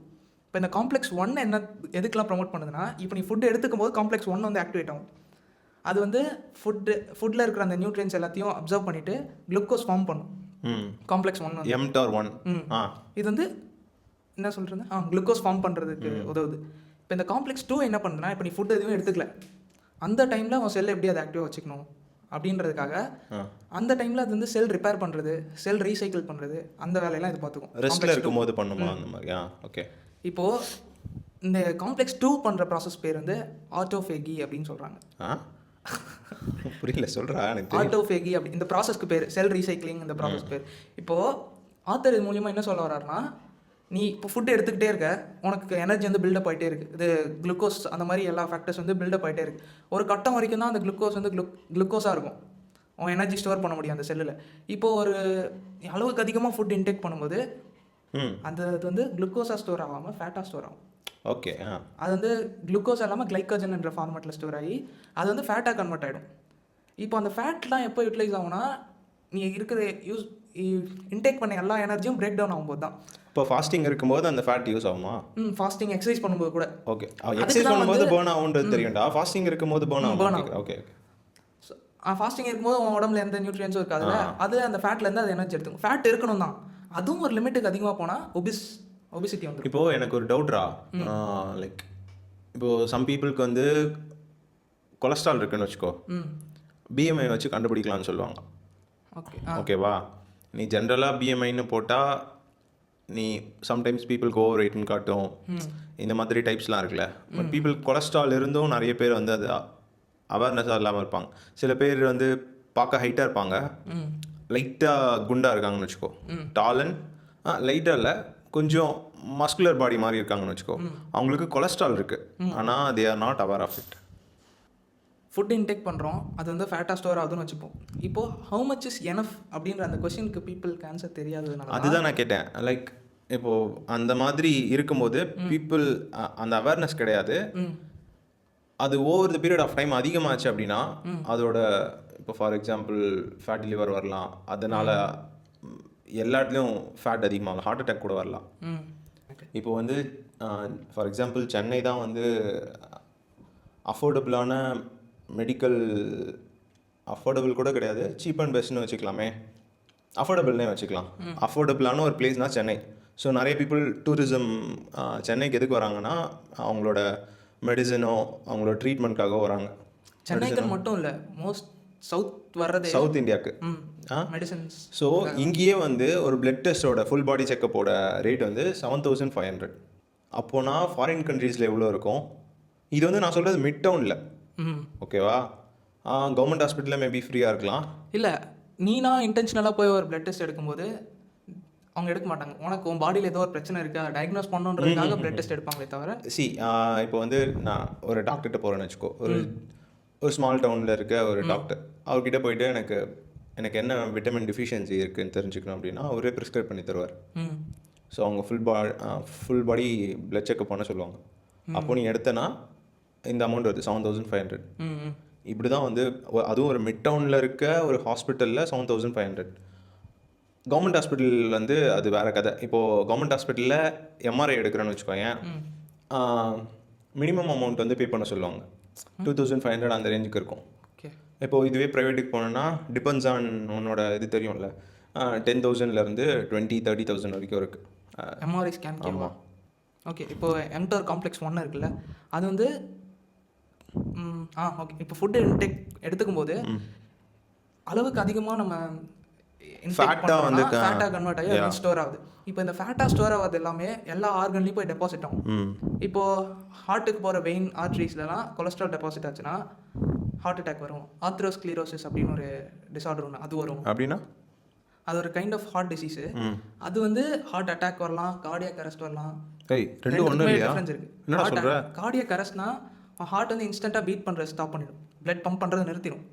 Speaker 1: இப்போ இந்த காம்ப்ளெக்ஸ் 1 என்ன எதுக்கெலாம் ப்ரொமோட் பண்ணுதுன்னா, இப்போ நீ ஃபுட்டு எடுத்துக்கும் போது காம்ப்ளெக்ஸ் 1 வந்து ஆக்டிவேட் ஆகும். அது வந்து ஃபுட்டில் இருக்கிற அந்த நியூட்ரியன்ஸ் எல்லாத்தையும் அப்சர்வ் பண்ணிவிட்டு குளுக்கோஸ் ஃபார்ம் பண்ணும். காம்ப்ளெக்ஸ் 1
Speaker 2: எம்டார் 1
Speaker 1: இது வந்து என்ன சொல்கிறது, குளுக்கோஸ் ஃபார்ம் பண்ணுறதுக்கு உதவுது. இப்போ இந்த காம்ப்ளெக்ஸ் 2 என்ன பண்ணுதுன்னா, இப்போ நீ ஃபுட் எதுவும் எடுத்துக்கல, அந்த டைமில் உன் செல் எப்படி அதை ஆக்டிவாக வச்சுக்கணும் அப்படின்றதுக்காக அந்த டைமில் அது வந்து செல் ரிப்பேர் பண்ணுறது, செல் ரீசைக்கிள் பண்ணுறது, அந்த வேலையெல்லாம் இது பார்த்துக்கும்.
Speaker 2: ரெஸ்ட்டில் இருக்கும்போது பண்ணுமா அந்த மாதிரி? ஓகே.
Speaker 1: இப்போது இந்த காம்ப்ளெக்ஸ் 2 பண்ணுற ப்ராசஸ் பேர் வந்து ஆட்டோஃபேகி அப்படின்னு சொல்கிறாங்க.
Speaker 2: புரியல, சொல்கிறா எனக்கு.
Speaker 1: ஆட்டோஃபேகி அப்படி இந்த ப்ராசஸ்க்கு பேர், செல் ரீசைக்ளிங் இந்த ப்ராசஸ் பேர். இப்போது ஆத்தர் இது மூலிமா என்ன சொல்ல வர்றாருன்னா, நீ இப்போ ஃபுட்டு எடுத்துக்கிட்டே இருக்க, உனக்கு எனர்ஜி வந்து பில்டப் ஆகிட்டே இருக்குது. இது குளுக்கோஸ் அந்த மாதிரி எல்லா ஃபேக்டர்ஸ் வந்து பில்டப் ஆகிட்டே இருக்குது. ஒரு கட்டம் வரைக்கும் தான் அந்த குளுக்கோஸ் வந்து குளுக்கோஸாக இருக்கும், உன் எனர்ஜி ஸ்டோர் பண்ண முடியும் அந்த செல்லில். இப்போது ஒரு அளவுக்கு அதிகமாக ஃபுட் இன்டேக் பண்ணும்போது அந்த இது வந்து குளுக்கோஸாக ஸ்டோர் ஆகாமல் ஃபேட்டாக ஸ்டோர் ஆகும்.
Speaker 2: ஓகே.
Speaker 1: அது வந்து குளுக்கோஸ் இல்லாமல் கிளைக்கோஜன் என்ற ஃபார்மேட்டில் ஸ்டோர் ஆகி அது வந்து ஃபேட்டாக கன்வெர்ட் ஆகிடும். இப்போ அந்த ஃபேட்லாம் எப்போ யூட்டிலைஸ் ஆகும்னா, நீ இருக்கிற இன்டேக் பண்ண எல்லா எனர்ஜியும் பிரேக் டவுன் ஆகும்போது தான்.
Speaker 2: இப்போ ஃபாஸ்டிங் இருக்கும்போது அந்த ஃபேட் யூஸ் ஆகுமா?
Speaker 1: ஃபாஸ்டிங் எக்ஸசைஸ் பண்ணும்போது கூட.
Speaker 2: ஓகே. எக்ஸசைஸ் பண்ணும்போது பர்ன் ஆகுன்றது தெரியும்டா, ஃபாஸ்டிங் இருக்கும்போது பர்ன் ஆகும். ஓகே.
Speaker 1: ஃபாஸ்டிங் இருக்கும்போது உன் உடம்புல எந்த நியூட்ரியன்ஸும் இருக்காதுல்ல, அது அந்த ஃபேட்லேருந்து அது எனர்ஜி எடுத்துக்கும். ஃபேட் இருக்கணும் தான், அதுவும் ஒரு லிமிட்டுக்கு அதிகமாக போனால் ஒபிசிட்டி வந்துடும்.
Speaker 2: இப்போது எனக்கு ஒரு டவுட்ரா, லைக் இப்போது சம் பீப்புளுக்கு வந்து கொலஸ்ட்ரால் இருக்குன்னு வச்சுக்கோ, BMI வச்சு கண்டுபிடிக்கலாம்னு சொல்லுவாங்க. ஓகேவா? நீ ஜென்ரலாக BMIன்னு போட்டால் நீ சம்டைம்ஸ் பீப்புளுக்கு ஓவர் வெயிட்னு காட்டும், இந்த மாதிரி டைப்ஸ்லாம் இருக்குல்ல. பட் பீப்புள் கொலஸ்ட்ரால் இருந்தும் நிறைய பேர் வந்து அது அவேர்னஸாக இல்லாமல் இருப்பாங்க. சில பேர் வந்து பார்க்க ஹைட்டாக இருப்பாங்க, லைட்டாக குண்டாக இருக்காங்கன்னு வச்சுக்கோ. டாலன் லைட்டாக இல்லை, கொஞ்சம் மஸ்குலர் பாடி மாதிரி இருக்காங்கன்னு வச்சுக்கோ. அவங்களுக்கு கொலஸ்ட்ரால் இருக்குது, ஆனால் they are not aware of it.
Speaker 1: Food intake பண்ணுறோம், அது வந்து ஃபேட்டாக ஸ்டோர் ஆகுதுன்னு வச்சுப்போம். இப்போது ஹவு மச் இஸ் எனஃப் அப்படின்ற அந்த கொஸ்டினுக்கு பீப்புளுக்கு ஆன்சர் தெரியாதுனால
Speaker 2: அதுதான் நான் கேட்டேன். லைக் இப்போது அந்த மாதிரி இருக்கும்போது பீப்புள் அந்த அவேர்னஸ் கிடையாது. அது over the period of time அதிகமாச்சு அப்படின்னா அதோட இப்போ ஃபார் எக்ஸாம்பிள் ஃபேட்டி லிவர் வரலாம், அதனால் எல்லாத்துலேயும் ஃபேட் அதிகமாகலாம், ஹார்ட் அட்டாக் கூட வரலாம். இப்போ வந்து ஃபார் எக்ஸாம்பிள் சென்னை தான் வந்து அஃபோர்டபுளான அஃபோர்டபுள் கூட கிடையாது, சீப் அண்ட் பெஸ்ட்னு வச்சுக்கலாமே, அஃபோர்டபுள்னே வச்சுக்கலாம். அஃபோர்டபுளான ஒரு பிளேஸ்னால் சென்னை. ஸோ நிறைய பீப்புள் டூரிசம் சென்னைக்கு எதுக்கு வராங்கன்னா, அவங்களோட மெடிசனோ அவங்களோட ட்ரீட்மெண்ட்காக வராங்க.
Speaker 1: சென்னைக்கு மட்டும் இல்லை, மோஸ்ட் சவுத்
Speaker 2: இந்தியாவுக்கு
Speaker 1: மெடிசன்ஸ்.
Speaker 2: ஸோ இங்கேயே வந்து ஒரு பிளட் டெஸ்ட்டோட ஃபுல் பாடி செக்கப்போட ரேட் வந்து 7,500. அப்போனா ஃபாரின் கண்ட்ரீஸில் எவ்வளோ இருக்கும்? இது வந்து நான் சொல்கிறது மிட் டவுனில், ஓகேவா? கவர்மெண்ட் ஹாஸ்பிட்டலில் மேபி ஃப்ரீயாக இருக்கலாம்.
Speaker 1: இல்லை, நீனா இன்டென்ஷனலாக போய் ஒரு பிளட் டெஸ்ட் எடுக்கும்போது அவங்க எடுக்க மாட்டாங்க. உனக்கு உன் பாடியில் ஏதோ ஒரு பிரச்சனை இருக்கா டயக்னோஸ் பண்ணுன்றதுக்காக பிளட் டெஸ்ட் எடுப்பாங்களே தவிர.
Speaker 2: இப்போ வந்து நான் ஒரு டாக்டர்கிட்ட போகிறேன்னு வச்சுக்கோ, ஒரு ஸ்மால் டவுனில் இருக்க ஒரு டாக்டர், அவர்கிட்ட போயிட்டு எனக்கு எனக்கு என்ன விட்டமின் டிஃபிஷியன்சி இருக்குன்னு தெரிஞ்சுக்கணும் அப்படின்னா அவரே ப்ரிஸ்கிரைப் பண்ணி தருவார்.
Speaker 1: ம்
Speaker 2: ஸோ அவங்க ஃபுல் பாடி பிளட் செக்அப் பண்ண சொல்லுவாங்க. அப்போ நீ எடுத்தனா இந்த அமௌண்ட் வருது 7500.
Speaker 1: ம்
Speaker 2: இப்படி தான் வந்து அதுவும் ஒரு மிட் டவுனில் இருக்க ஒரு ஹாஸ்பிட்டலில் 7500. கவர்மெண்ட் ஹாஸ்பிட்டல் வந்து அது வேறு கதை. இப்போது கவர்மெண்ட் ஹாஸ்பிட்டலில் எம்ஆர்ஐ எடுக்கிறேன்னு வச்சுக்கோங்க, மினிமம் அமௌண்ட் வந்து பே பண்ண சொல்லுவாங்க. 2500 அந்த ரேஞ்சுக்கு இருக்கும்.
Speaker 1: ஓகே.
Speaker 2: இப்போது இதுவே ப்ரைவேட்டுக்கு போனோன்னா டிபெண்ட்ஸ் ஆன் உன்னோட இது தெரியும்ல, 10,000லேருந்து 20,000-30,000 வரைக்கும் இருக்குது.
Speaker 1: MRI scan.
Speaker 2: ஆமாம்.
Speaker 1: ஓகே. இப்போது எம்டர் காம்ப்ளெக்ஸ் 1 இருக்குல்ல, அது வந்து ஓகே. இப்போ ஃபுட்டு இன்டேக் எடுத்துக்கும் போது அளவுக்கு அதிகமாக நம்ம ஃபேட்டாக கன்வெர்ட் ஆகி அது ஸ்டோர் ஆகுது. இப்போ இந்த ஃபேட்டாக ஸ்டோர் ஆகுது எல்லாமே எல்லா ஆர்கன்லேயும் போய் டெபாசிட் ஆகும். இப்போது ஹார்ட்டுக்கு போகிற வெயின் ஆர்ட்ரிஸ்லாம் கொலஸ்ட்ரால் டெபாசிட் ஆச்சுன்னா ஹார்ட் அட்டாக் வரும். ஆத்ரோஸ்க்ளீரோசிஸ் அப்படின்னு ஒரு டிசார்டர் ஒன்று அது வரும்.
Speaker 2: அப்படின்னா
Speaker 1: அது ஒரு கைண்ட் ஆஃப் ஹார்ட் டிசீஸு. அது வந்து ஹார்ட் அட்டாக் வரலாம், கார்டியாக் அரெஸ்ட் வரலாம். டிஃப்ரென்ஸ் இருக்குது. கார்டியாக் அரெஸ்ட்னா ஹார்ட் வந்து இன்ஸ்டண்ட்டாக பீட் பண்ணுறது ஸ்டாப் பண்ணிடும், பிளட் பம்ப் பண்ணுறது நிறுத்திடும்,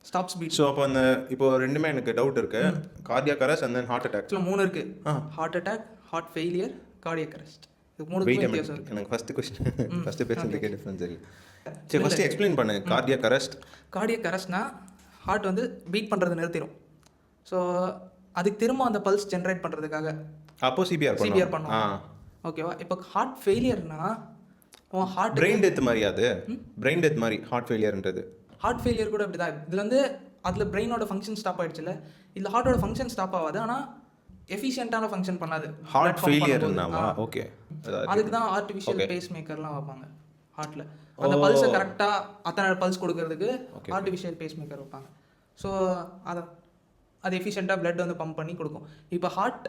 Speaker 1: ஸ்டாப்ஸ் பீட்.
Speaker 2: ஸோ அப்போ அந்த இப்போ ரெண்டுமே எனக்கு டவுட் இருக்கு. Cardiac arrest and then heart attack.
Speaker 1: 3 இருக்கு. Heart attack, heart failure, cardiac arrest. இது 3க்கும் வித்தியாசம் இருக்கு.
Speaker 2: எனக்கு ஃபர்ஸ்ட் பேசுறதுக்கே டிஃபரன்ஸ் இருக்கு. சரி, ஃபர்ஸ்ட் எக்ஸ்பிளைன் பண்ணு. கார்டியாக் அரெஸ்ட்னா ஹார்ட் வந்து பீட் பண்ணுறது நிறுத்திடும். ஸோ அதுக்கு திரும்ப அந்த பல்ஸ் ஜென்ரேட் பண்ணுறதுக்காக அப்போ சிபிஆர் பண்ணுவோம்.
Speaker 1: ஓகேவா? இப்போ ஹார்ட் ஃபெயிலியர்னா ஹார்ட்
Speaker 2: பிரெயின் டெத் மாதிரி, அது பிரெயின் டெத் மாதிரி ஹார்ட் ஃபெயிலியர்ன்றது.
Speaker 1: ஹார்ட் ஃபெயிலியர் கூட அப்படி தான். இதில் வந்து அதில் பிரெயினோட ஃபங்க்ஷன் ஸ்டாப் ஆகிடுச்சுல, இதில் ஹார்ட்டோட ஃபங்க்ஷன் ஸ்டாப் ஆகாது, ஆனால் எஃபிஷியண்ட்டான ஃபங்க்ஷன் பண்ணாது.
Speaker 2: ஹார்ட் ஃபெயிலியர்னாமா? ஓகே.
Speaker 1: அதுக்கு தான் ஆர்டிஃபிஷியல் பேஸ் மேக்கர்லாம் வைப்பாங்க ஹார்ட்டில். அந்த பல்ஸை கரெக்டாக அத்தனை பல்ஸ் கொடுக்கறதுக்கு ஆர்டிஃபிஷியல் பேஸ் மேக்கர் வைப்பாங்க. ஸோ அது எஃபிஷியண்ட்டாக பிளட் வந்து பம்ப் பண்ணி கொடுக்கும். இப்போ ஹார்ட்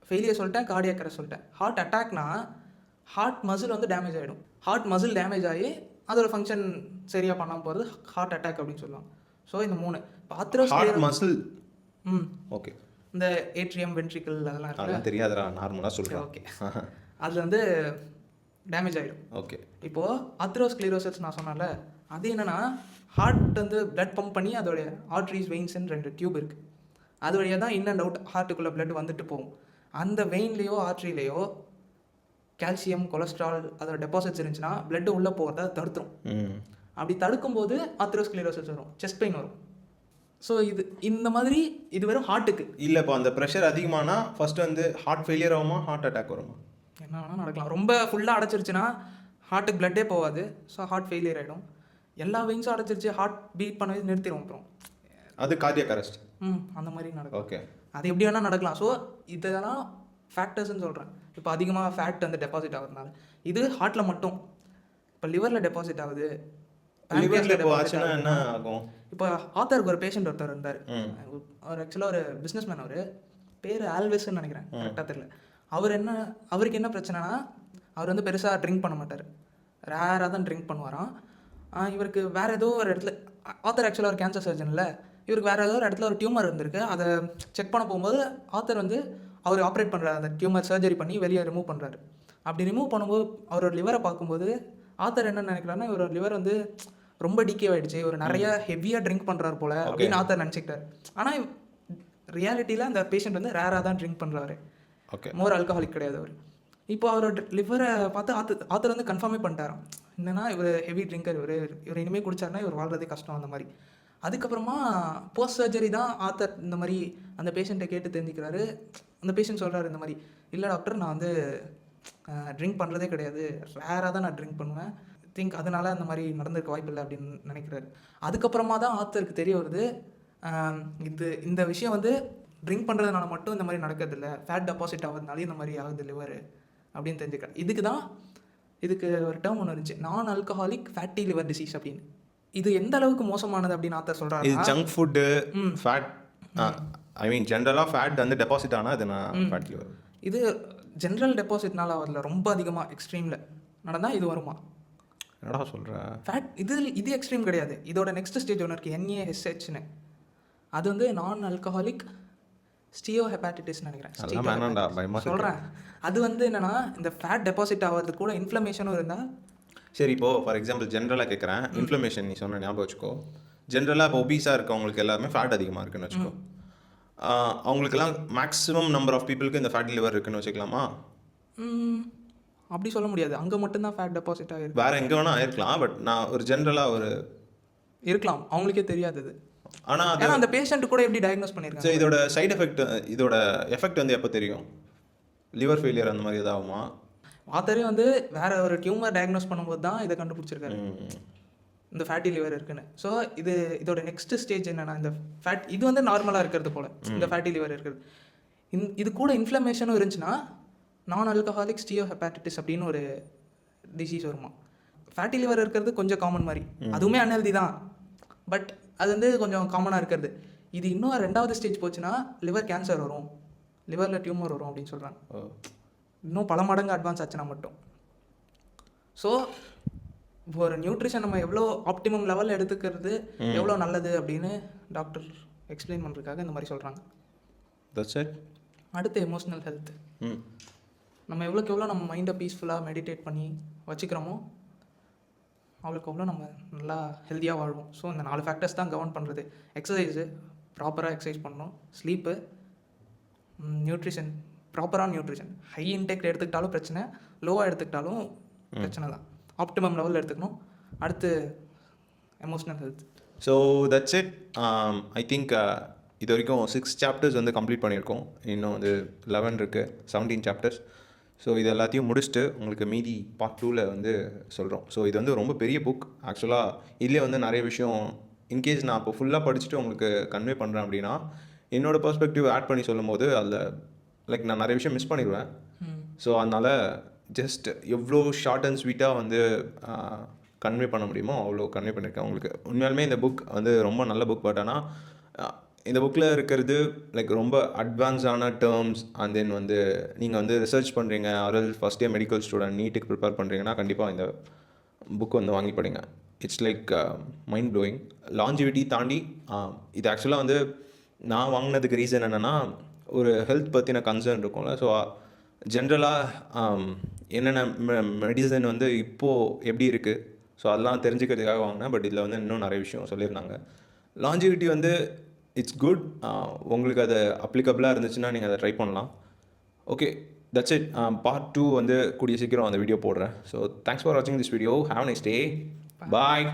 Speaker 1: ஃபெயிலியர் சொல்லிட்டேன், கார்டியாக் அரெஸ்ட் சொல்லிட்டேன். ஹார்ட் அட்டாக்னா ஹார்ட் மசில் வந்து டேமேஜ் ஆகிடும். ஹார்ட் மசில் டேமேஜ் ஆகி அதோட ஃபங்க்ஷன் சரியாக பண்ணாமல் போகிறது ஹார்ட் அட்டாக் அப்படின்னு சொல்லுவாங்க. ஸோ இந்த 3
Speaker 2: ஹார்ட் மசில். ஓகே.
Speaker 1: இந்த ஏட்ரியம் வென்ட்ரிக்கல் அதெல்லாம்
Speaker 2: அதெல்லாம் தெரியாதுடா, நார்மலாக சொல்கிறேன்.
Speaker 1: ஓகே. அதில் வந்து டேமேஜ் ஆகிடும்.
Speaker 2: ஓகே.
Speaker 1: இப்போது ஆத்ரோஸ்க்ளீரோசிஸ் நான் சொன்னேன்ல, அது என்னென்னா ஹார்ட் வந்து பிளட் பம்ப் பண்ணி அதோடைய ஆர்ட்ரிஸ் வெயின்ஸ்ன்னு 2 டியூப் இருக்குது. அது வழியாக தான் இன் அண்ட் அவுட் ஹார்ட்டுக்குள்ளே பிளட் வந்துட்டு போகும். அந்த வெயின்லேயோ ஆர்ட்ரிலேயோ கால்சியம், கொலஸ்ட்ரால் அதோட டெபாசிட்ஸ் இருந்துச்சுன்னா பிளட்டு உள்ளே போகிறத தடுத்துரும். அப்படி தடுக்கும்போது ஆத்ரோஸ்க்ளீரோசிஸ் வரும், செஸ்ட் பெயின் வரும். ஸோ இந்த மாதிரி இது வெறும் ஹார்ட்டுக்கு
Speaker 2: இல்லை. இப்போ அந்த ப்ரெஷர் அதிகமானா ஃபர்ஸ்ட் வந்து ஹார்ட் ஃபெயிலியர் ஆகுமா, ஹார்ட் அட்டாக் வருமா?
Speaker 1: என்ன வேணால் நடக்கலாம். ரொம்ப ஃபுல்லாக அடைச்சிருச்சுன்னா ஹார்ட்டுக்கு பிளட்டே போகாது, ஸோ ஹார்ட் ஃபெயிலியர் ஆகிடும். எல்லா வெயின்ஸும் அடைச்சிருச்சு, ஹார்ட் பீட் பண்ணவே நிறுத்திடும். அப்புறம்
Speaker 2: அது கார்டியாக் அரெஸ்ட்.
Speaker 1: அந்த மாதிரி நடக்கும்.
Speaker 2: ஓகே.
Speaker 1: அது எப்படி வேணால் நடக்கலாம். ஸோ இதெல்லாம் ஃபேக்டர்ஸ்ன்னு சொல்கிறேன். இப்போ அதிகமாக ஃபேட் வந்து டெபாசிட் ஆகுறதுனால இது ஹார்ட்டில் மட்டும். இப்போ லிவரில் டெபாசிட் ஆகுது,
Speaker 2: என்ன ஆகும்?
Speaker 1: இப்போ ஆத்தருக்கு ஒரு பேஷண்ட் ஒருத்தர் இருந்தார். அவர் ஆக்சுவலாக ஒரு பிஸ்னஸ் மேன். அவர் பேர் ஆல்வேஸ்ன்னு நினைக்கிறேன், கரெக்டாக தெரியல. அவருக்கு என்ன பிரச்சனைனா, அவர் வந்து பெருசாக ட்ரிங்க் பண்ண மாட்டார், ரேராக தான் ட்ரிங்க் பண்ணுவாராம். இவருக்கு வேறு ஏதோ ஒரு இடத்துல, ஆத்தர் ஆக்சுவலாக ஒரு கேன்சர் சர்ஜனில், இவருக்கு வேறு ஏதோ ஒரு இடத்துல ஒரு டியூமர் இருந்திருக்கு. அதை செக் பண்ண போகும்போது ஆத்தர் வந்து அவர் ஆப்ரேட் பண்ணுறாரு, அந்த டியூமர் சர்ஜரி பண்ணி வெளியே ரிமூவ் பண்ணுறாரு. அப்படி ரிமூவ் பண்ணும்போது அவரோட லிவரை பார்க்கும்போது ஆத்தர் என்ன நினைக்கிறாருன்னா, இவரோட லிவர் வந்து ரொம்ப டிகே ஆகிடுச்சு, இவர் நிறைய ஹெவியாக ட்ரிங்க் பண்ணுறாரு போல் அப்படின்னு ஆத்தர் நினச்சிக்கிட்டார். ஆனால் ரியாலிட்டியில் அந்த பேஷண்ட் வந்து ரேராக தான் ட்ரிங்க் பண்ணுறாரு, மோர் ஆல்கஹாலிக் கிடையாது அவர். இப்போ அவரோட லிவரை பார்த்து ஆத்தர் வந்து கன்ஃபார்மே பண்ணிட்டாராம், என்னன்னா இவர் ஹெவி ட்ரிங்கர், இவர் இனிமேல் குடிச்சாருன்னா இவர் வாழ்றதே கஷ்டம் அந்த மாதிரி. அதுக்கப்புறமா போஸ்ட் சர்ஜரி தான் ஆத்தர் இந்த மாதிரி அந்த பேஷண்ட்டை கேட்டு தெரிஞ்சுக்கிறாரு. அந்த பேஷண்ட் சொல்கிறாரு இந்த மாதிரி, இல்லை டாக்டர், நான் வந்து ட்ரிங்க் பண்ணுறதே கிடையாது, ரேராக தான் நான் ட்ரிங்க் பண்ணுவேன், அதனால அந்த மாதிரி நடந்திருக்க வாய்ப்பு இல்லை அப்படின்னு நினைக்கிறாரு. அதுக்கப்புறமா தான் ஆத்தருக்கு தெரிய வருது, இந்த விஷயம் வந்து ட்ரிங்க் பண்ணுறதுனால மட்டும் இந்த மாதிரி நடக்கிறதில்ல, ஃபேட் டெபாசிட் ஆகிறதுனாலே இந்த மாதிரி ஆகுது லிவர் அப்படின்னு தெரிஞ்சுக்கிறேன். இதுக்கு ஒரு டேர்ம் ஒன்று இருந்துச்சு, நான் ஆல்கஹாலிக் ஃபேட்டி லிவர் டிசீஸ் அப்படின்னு. இது எந்த அளவுக்கு மோசமானது அப்படின்னு ஆத்தர் சொல்கிறாரு.
Speaker 2: இது ஜங்க் ஃபுட்டு, ஃபேட், ஐ மீன் ஜென்ரலாக ஃபேட் வந்து டெபாசிட் ஆனால் அது நான் ஃபேட் லிவர். இது
Speaker 1: ஜென்ரல் டெபாசிட்னால வரல, ரொம்ப அதிகமாக எக்ஸ்ட்ரீமில் நடந்தால் இது வருமா?
Speaker 2: என்னடா சொல்கிறேன்?
Speaker 1: ஃபேட் இது எக்ஸ்ட்ரீம் கிடையாது. இதோட நெக்ஸ்ட் ஸ்டேஜ் ஒன்று இருக்குது, NaSHன்னு. அது வந்து நான் ஆல்கஹாலிக் ஸ்டியோஹெப்பாட்டிட்டிஸ் நினைக்கிறேன், சொல்கிறேன். அது வந்து என்னென்னா, இந்த ஃபேட் டெபாசிட் ஆகிறது கூட இன்ஃப்ளமேஷனும் இருந்தால்.
Speaker 2: சரி, இப்போது ஃபார் எக்ஸாம்பிள் ஜென்ரலாக கேட்குறேன், இன்ஃப்ளமேஷன் நீ சொன்ன ஞாபகம் வச்சுக்கோ. ஜென்ரலாக இப்போ ஒபீஸாக இருக்கவங்களுக்கு எல்லாருமே ஃபேட் அதிகமாக இருக்குன்னு வச்சுக்கோ. அவங்களுக்கெல்லாம் மேக்ஸிமம் நம்பர் ஆஃப் பீப்புளுக்கு இந்த ஃபேட்டி லிவர் இருக்குன்னு வச்சுக்கலாமா?
Speaker 1: அப்படி சொல்ல முடியாது. அங்கே மட்டும்தான் ஃபேட் டெபாசிட் ஆகிருக்கு.
Speaker 2: வேறு எங்கே வேணால் ஆயிருக்கலாம். பட் நான் ஒரு ஜென்ரலாக ஒரு
Speaker 1: இருக்கலாம், அவங்களுக்கே தெரியாது அது.
Speaker 2: ஆனால்
Speaker 1: ஏன்னா அந்த பேஷண்ட் கூட எப்படி டயக்னோஸ் பண்ணியிருக்காங்க.
Speaker 2: ஸோ இதோட சைடு எஃபெக்ட், இதோட எஃபெக்ட் வந்து எப்போ தெரியும்? லிவர் ஃபெயிலியர் அந்த மாதிரி எதாகுமா?
Speaker 1: ஆத்தரே வந்து வேற ஒரு டியூமர் டயக்னோஸ் பண்ணும்போது தான் இதை கண்டுபிடிச்சிருக்காரு, இந்த ஃபேட்டி லிவர் இருக்குன்னு. ஸோ இதோட நெக்ஸ்ட் ஸ்டேஜ் என்னன்னா, இந்த ஃபேட் இது வந்து நார்மலாக இருக்கிறது போல் இந்த ஃபேட்டி லிவர் இருக்கிறது. இது கூட இன்ஃப்ளமேஷனும் இருந்துச்சுன்னா நான் ஆல்கஹாலிக் ஸ்டீயோஹெப்பாட்டிட்டிஸ் அப்படின்னு ஒரு டிசீஸ் வருமா. ஃபேட்டி லிவர் இருக்கிறது கொஞ்சம் காமன் மாதிரி, அதுவுமே அன்ஹெல்தி தான், பட் அது வந்து கொஞ்சம் காமனாக இருக்கிறது. இது இன்னும் 2வது ஸ்டேஜ் போச்சுன்னா லிவர் கேன்சர் வரும், லிவரில் டியூமர் வரும் அப்படின்னு சொல்கிறாங்க. இன்னும் பல மடங்கு அட்வான்ஸ் ஆச்சுன்னா மட்டும். ஸோ ஒரு நியூட்ரிஷன் நம்ம எவ்வளோ ஆப்டிமம் லெவலில் எடுத்துக்கிறது எவ்வளோ நல்லது அப்படின்னு டாக்டர் எக்ஸ்பிளைன் பண்ணுறதுக்காக இந்த மாதிரி சொல்கிறாங்க. அடுத்து எமோஷ்னல் ஹெல்த். நம்ம எவ்வளோக்கு எவ்வளோ நம்ம மைண்டை பீஸ்ஃபுல்லாக மெடிடேட் பண்ணி வச்சுக்கிறோமோ அவ்வளோக்கு எவ்வளோ நம்ம நல்லா ஹெல்த்தியாக வாழ்வோம். ஸோ இந்த 4 ஃபேக்டர்ஸ் தான் கவர்ன் பண்ணுறது. எக்ஸசைஸு, ப்ராப்பராக எக்ஸசைஸ் பண்ணணும். ஸ்லீப்பு, நியூட்ரிஷன், ப்ராப்பரான நியூட்ரிஷன். ஹை இன்டேக் எடுத்துக்கிட்டாலும் பிரச்சனை, லோவாக எடுத்துக்கிட்டாலும் பிரச்சனை தான். ஆப்டிமம் லெவலில் எடுத்துக்கணும். அடுத்து emotional health.
Speaker 2: So that's it. I think இது வரைக்கும் 6 சாப்டர்ஸ் வந்து கம்ப்ளீட் பண்ணியிருக்கோம். இன்னும் வந்து 11 இருக்குது, 17 சாப்டர்ஸ். ஸோ இது எல்லாத்தையும் முடிச்சுட்டு உங்களுக்கு மீதி பார்ட் 2ல் வந்து சொல்கிறோம். ஸோ இது வந்து ரொம்ப பெரிய புக் ஆக்சுவலாக. இதுலேயே வந்து நிறைய விஷயம் இன்கேஸ் நான் இப்போ ஃபுல்லாக படிச்சுட்டு உங்களுக்கு கன்வே பண்ணுறேன் அப்படின்னா என்னோடய பெர்ஸ்பெக்டிவ் ஆட் பண்ணி சொல்லும் போது அதில் லைக் நான் நிறைய விஷயம் மிஸ் பண்ணிடுவேன். ஸோ அதனால் ஜஸ்ட் எவ்வளோ ஷார்ட் அண்ட் ஸ்வீட்டாக வந்து கன்வே பண்ண முடியுமோ அவ்வளோ கன்வே பண்ணியிருக்கேன் உங்களுக்கு. உண்மையாலுமே இந்த புக் வந்து ரொம்ப நல்ல புக். பட் ஆனால் இந்த புக்கில் இருக்கிறது லைக் ரொம்ப அட்வான்ஸான டேர்ம்ஸ். அண்ட் தென் வந்து நீங்கள் வந்து ரிசர்ச் பண்ணுறீங்க, RL first year medical student நீட்டுக்கு ப்ரிப்பேர் பண்ணுறீங்கன்னா கண்டிப்பாக இந்த புக் வந்து வாங்கி படிங்க. It's like mind blowing. Longevity தாண்டி இது ஆக்சுவலாக வந்து நான் வாங்கினதுக்கு ரீசன் என்னென்னா ஒரு ஹெல்த் பற்றின கன்சர்ன் இருக்கும்ல. ஸோ ஜென்ரலாக என்னென்ன மெடிசன் வந்து இப்போது எப்படி இருக்குது, ஸோ அதெல்லாம் தெரிஞ்சுக்கிறதுக்காக வாங்கினேன். பட் இதில் வந்து இன்னும் நிறைய விஷயம் சொல்லியிருந்தாங்க. லாஞ்சிவிட்டி வந்து இட்ஸ் குட். உங்களுக்கு அது அப்ளிகபிளாக இருந்துச்சுன்னா நீங்கள் அதை ட்ரை பண்ணலாம். Okay, that's it. பார்ட் 2 வந்து கூடிய சீக்கிரம் அந்த வீடியோ போடுறேன். ஸோ தேங்க்ஸ் ஃபார் வாட்சிங் this video. Have nice day. Bye.